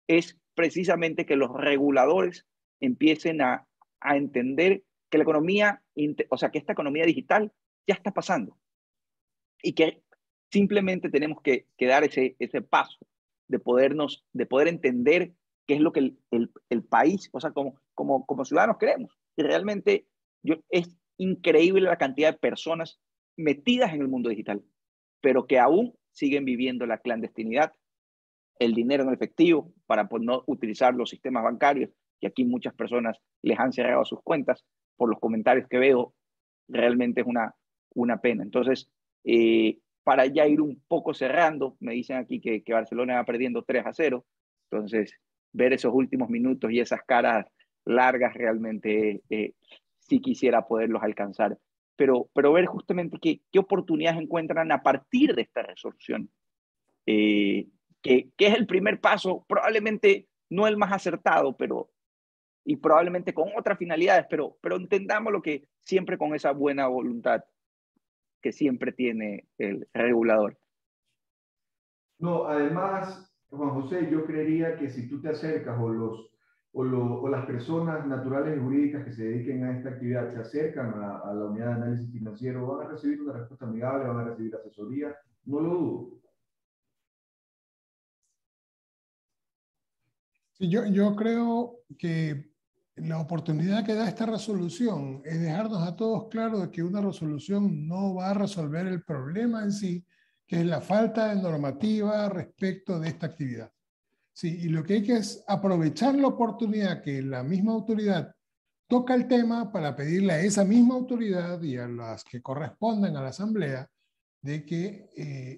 Es precisamente que los reguladores empiecen a entender que la economía, o sea, que esta economía digital ya está pasando y que simplemente tenemos que dar ese paso de poder entender qué es lo que el país, o sea, como ciudadanos queremos. Y realmente es increíble la cantidad de personas metidas en el mundo digital, pero que aún siguen viviendo la clandestinidad, el dinero en efectivo para no utilizar los sistemas bancarios, que aquí muchas personas les han cerrado sus cuentas. Por los comentarios que veo, realmente es una pena. Entonces, para ya ir un poco cerrando, me dicen aquí que Barcelona va perdiendo 3-0. Entonces, ver esos últimos minutos y esas caras largas realmente sí quisiera poderlos alcanzar. Pero ver justamente qué oportunidades encuentran a partir de esta resolución. Que es el primer paso, probablemente no el más acertado, y probablemente con otras finalidades, pero entendamos lo que siempre con esa buena voluntad. que siempre tiene el regulador. No, además, Juan José, yo creería que si tú te acercas o las personas naturales y jurídicas que se dediquen a esta actividad se acercan a la unidad de análisis financiero, van a recibir una respuesta amigable, van a recibir asesoría, no lo dudo. Sí, yo creo que la oportunidad que da esta resolución es dejarnos a todos claro de que una resolución no va a resolver el problema en sí, que es la falta de normativa respecto de esta actividad. Sí, y lo que hay que es aprovechar la oportunidad que la misma autoridad toca el tema para pedirle a esa misma autoridad y a las que correspondan a la Asamblea de que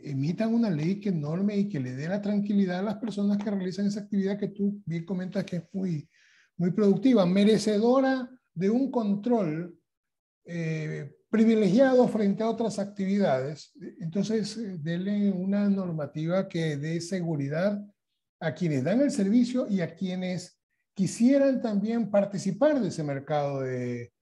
emitan una ley que norme y que le dé la tranquilidad a las personas que realizan esa actividad que tú bien comentas que es muy productiva, merecedora de un control privilegiado frente a otras actividades. Entonces, denle una normativa que dé seguridad a quienes dan el servicio y a quienes quisieran también participar de ese mercado de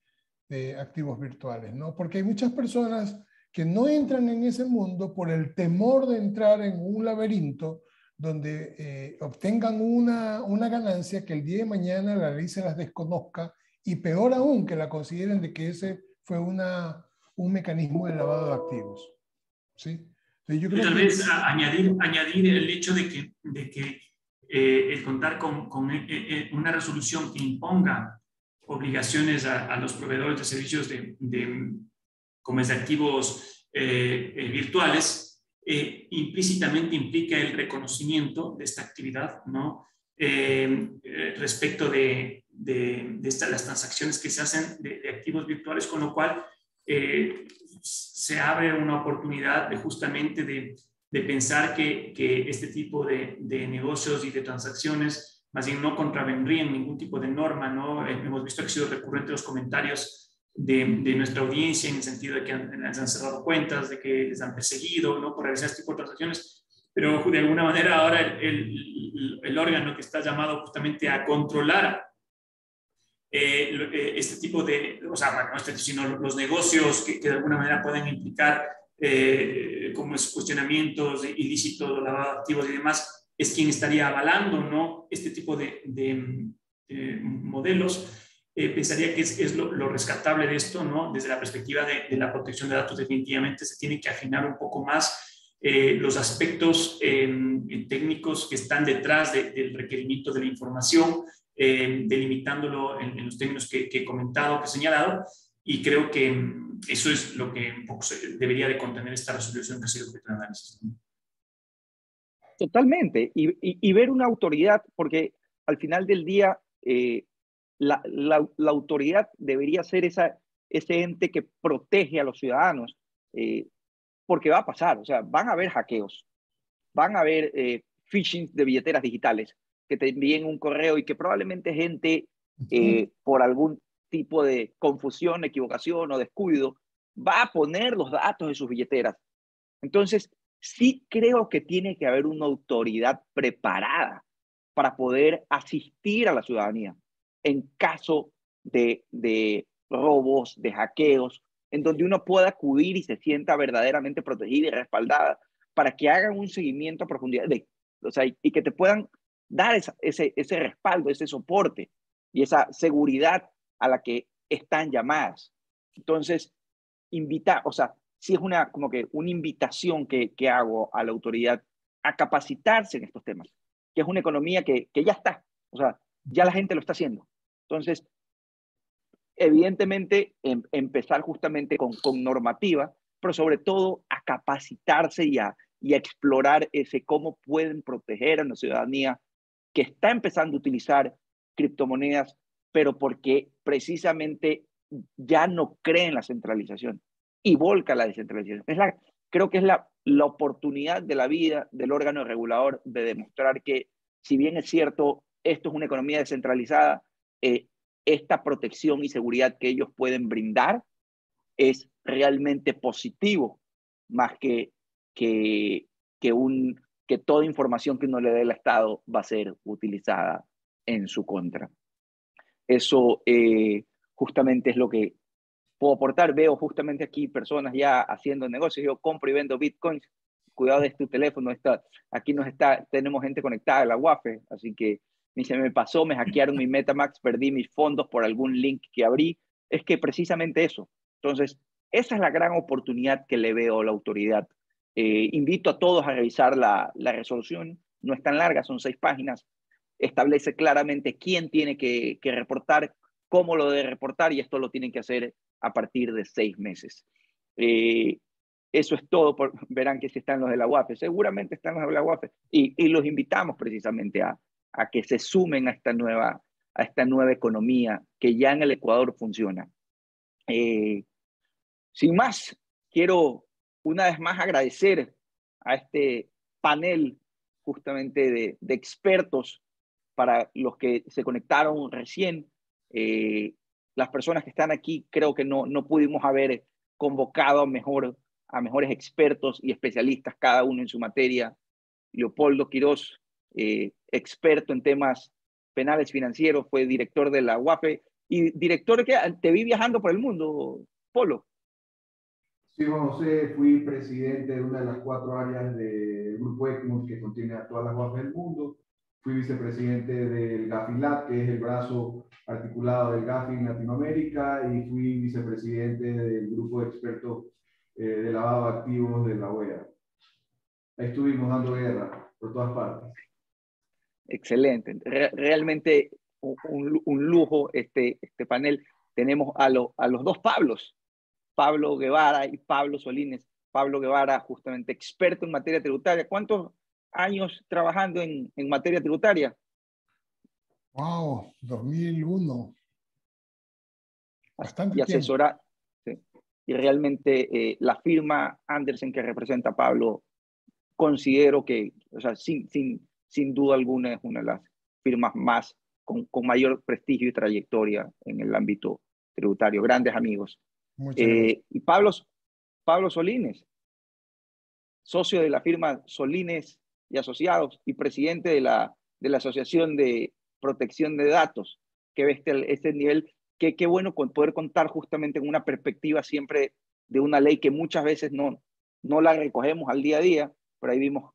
activos virtuales, ¿no? Porque hay muchas personas que no entran en ese mundo por el temor de entrar en un laberinto donde obtengan una ganancia que el día de mañana la ley se las desconozca y peor aún que la consideren de que ese fue un mecanismo de lavado de activos. ¿Sí? Entonces yo creo Tal que... vez añadir el hecho de que el contar con una resolución que imponga obligaciones a los proveedores de servicios como es de activos virtuales, implícitamente implica el reconocimiento de esta actividad, ¿no? Respecto de las transacciones que se hacen de activos virtuales, con lo cual se abre una oportunidad justamente de pensar que este tipo de negocios y de transacciones más bien no contravendrían ningún tipo de norma, ¿no? Hemos visto que ha sido recurrente los comentarios de nuestra audiencia en el sentido de que les han cerrado cuentas, de que les han perseguido, ¿no? Por realizar este tipo de transacciones, pero de alguna manera ahora el órgano que está llamado justamente a controlar este tipo de, o sea, bueno, no sino los negocios que de alguna manera pueden implicar como es cuestionamientos ilícitos, lavado de activos y demás, es quien estaría avalando, ¿no? Este tipo de modelos. Pensaría que es lo rescatable de esto, ¿no? Desde la perspectiva de la protección de datos, definitivamente se tiene que afinar un poco más los aspectos técnicos que están detrás del requerimiento de la información, delimitándolo en los términos que he comentado, que he señalado, y creo que eso es lo que un poco debería de contener esta resolución que ha sido objeto de análisis. Totalmente, y ver una autoridad, porque al final del día la autoridad debería ser ese ente que protege a los ciudadanos, porque va a pasar, o sea, van a haber hackeos, van a haber phishing de billeteras digitales, que te envíen un correo y que probablemente gente, por algún tipo de confusión, equivocación o descuido, va a poner los datos de sus billeteras. Entonces, sí creo que tiene que haber una autoridad preparada para poder asistir a la ciudadanía en caso de robos, de hackeos, en donde uno pueda acudir y se sienta verdaderamente protegida y respaldada para que hagan un seguimiento a profundidad, o sea, y que te puedan dar ese respaldo, ese soporte y esa seguridad a la que están llamadas. Entonces, o sea, sí es como que una invitación que hago a la autoridad a capacitarse en estos temas, que es una economía que ya está, o sea, ya la gente lo está haciendo. Entonces, evidentemente, empezar justamente con normativa, pero sobre todo a capacitarse y a explorar cómo pueden proteger a la ciudadanía que está empezando a utilizar criptomonedas, pero porque precisamente ya no cree en la centralización y volca la descentralización. Creo que es la oportunidad de la vida del órgano regulador de demostrar que, si bien es cierto, esto es una economía descentralizada, esta protección y seguridad que ellos pueden brindar es realmente positivo, más que toda información que uno le dé al Estado va a ser utilizada en su contra. Eso justamente es lo que puedo aportar. Veo justamente aquí personas ya haciendo negocios. Yo compro y vendo bitcoins. Cuidado de tu teléfono. Aquí tenemos gente conectada a la UAFE, así que ni se me pasó, me hackearon mi MetaMask, perdí mis fondos por algún link que abrí. Es que precisamente eso. Entonces, esa es la gran oportunidad que le veo a la autoridad. Invito a todos a revisar la resolución. No es tan larga, son 6 páginas. Establece claramente quién tiene que reportar, cómo lo debe reportar, y esto lo tienen que hacer a partir de 6 meses. Eso es todo. Verán que si están los de la UAFE, seguramente están los de la UAFE, y los invitamos precisamente a que se sumen a esta nueva economía que ya en el Ecuador funciona. Sin más, quiero una vez más agradecer a este panel justamente de expertos. Para los que se conectaron recién, las personas que están aquí, creo que no pudimos haber convocado a mejores expertos y especialistas, cada uno en su materia. Leopoldo Quiroz, experto en temas penales financieros, fue director de la UAFE y director que te vi viajando por el mundo, Polo. Sí, Juan José, fui presidente de una de las 4 áreas del Grupo ECMOS que contiene a todas las UAFE del mundo. Fui vicepresidente del GAFILAT, que es el brazo articulado del GAFI en Latinoamérica, y fui vicepresidente del grupo de expertos de lavado de activos de la OEA. Ahí estuvimos dando guerra por todas partes. Excelente. Realmente un lujo este panel. Tenemos a los 2 Pablos, Pablo Guevara y Pablo Solines. Pablo Guevara, justamente experto en materia tributaria. ¿Cuántos años trabajando en materia tributaria? Wow, 2001. Bastante y asesora, sí. Y realmente la firma Andersen que representa a Pablo, considero que, o sea, sin duda alguna, es una de las firmas más con mayor prestigio y trayectoria en el ámbito tributario. Grandes amigos. Muchas gracias. Y Pablo Solines, socio de la firma Solines y Asociados y presidente de la Asociación de Protección de Datos, que ve este nivel. Qué bueno poder contar justamente en una perspectiva siempre de una ley que muchas veces no la recogemos al día a día, pero ahí vimos,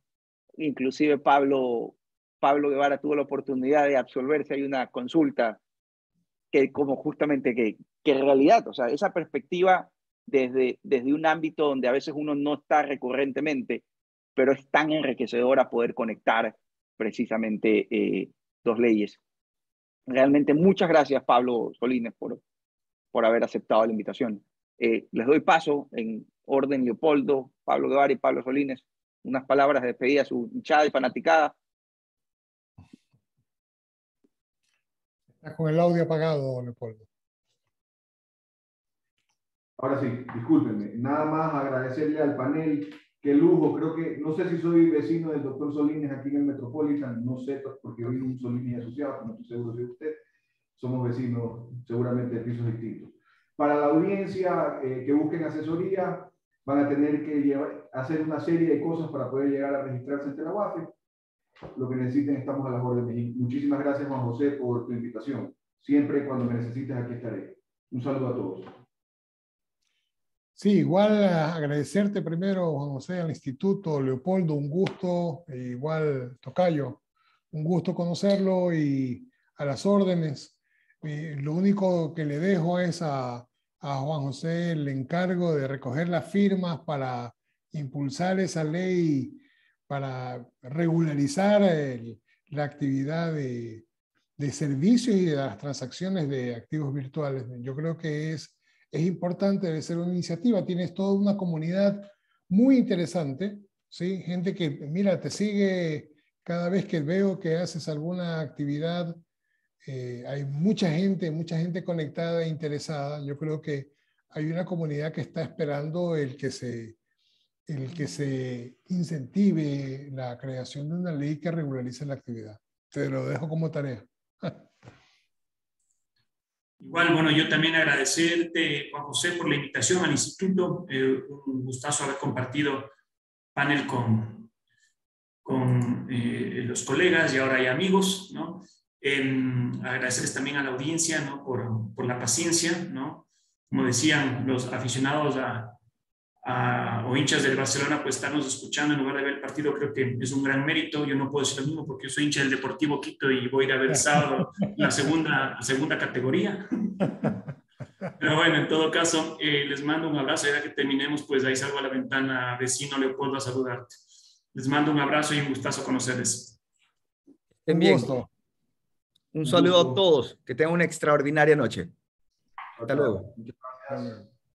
inclusive Pablo Guevara tuvo la oportunidad de absolverse, hay una consulta que como justamente que en realidad, o sea, esa perspectiva desde un ámbito donde a veces uno no está recurrentemente, pero es tan enriquecedora poder conectar precisamente 2 leyes. Realmente muchas gracias, Pablo Solines, por haber aceptado la invitación. Les doy paso en orden: Leopoldo, Pablo Guevara y Pablo Solines. Unas palabras de despedida a su hinchada y fanaticada. Está con el audio apagado, Leopoldo. Ahora sí, discúlpenme. Nada más agradecerle al panel. Qué lujo. Creo que, no sé si soy vecino del doctor Solines aquí en el Metropolitan, no sé, porque hoy un Solines asociado, no estoy seguro si usted. Somos vecinos seguramente de pisos distintos. Para la audiencia que busquen asesoría, van a tener que hacer una serie de cosas para poder llegar a registrarse ante la UAFE. Lo que necesiten, estamos a las órdenes. Muchísimas gracias, Juan José, por tu invitación. Siempre cuando me necesites, aquí estaré. Un saludo a todos. Sí, igual agradecerte primero, Juan José, al Instituto, Leopoldo, un gusto, igual Tocayo, un gusto conocerlo y a las órdenes. Lo único que le dejo es a Juan José el encargo de recoger las firmas para impulsar esa ley, para regularizar la actividad de servicios y de las transacciones de activos virtuales. Yo creo que es importante, debe ser una iniciativa. Tienes toda una comunidad muy interesante, ¿sí? Gente que, mira, te sigue cada vez que veo que haces alguna actividad. Hay mucha gente conectada e interesada. Yo creo que hay una comunidad que está esperando el que se incentive la creación de una ley que regularice la actividad. Te lo dejo como tarea. Igual, bueno, yo también agradecerte, Juan José, por la invitación al instituto. Un gustazo haber compartido panel con los colegas y ahora hay amigos, ¿no? Agradecerles también a la audiencia, ¿no? por la paciencia, ¿no? como decían los aficionados o hinchas del Barcelona, pues estarnos escuchando en lugar de ver el partido, creo que es un gran mérito. Yo no puedo decir lo mismo porque yo soy hincha del Deportivo Quito y voy a ir a ver el sábado la segunda categoría. Pero bueno, en todo caso, les mando un abrazo. Ya que terminemos, pues ahí salgo a la ventana, vecino Leopoldo, a saludarte. Les mando un abrazo y un gustazo conocerles. Un gusto. Un saludo a todos. Que tengan una extraordinaria noche. Hasta luego. Muchas gracias.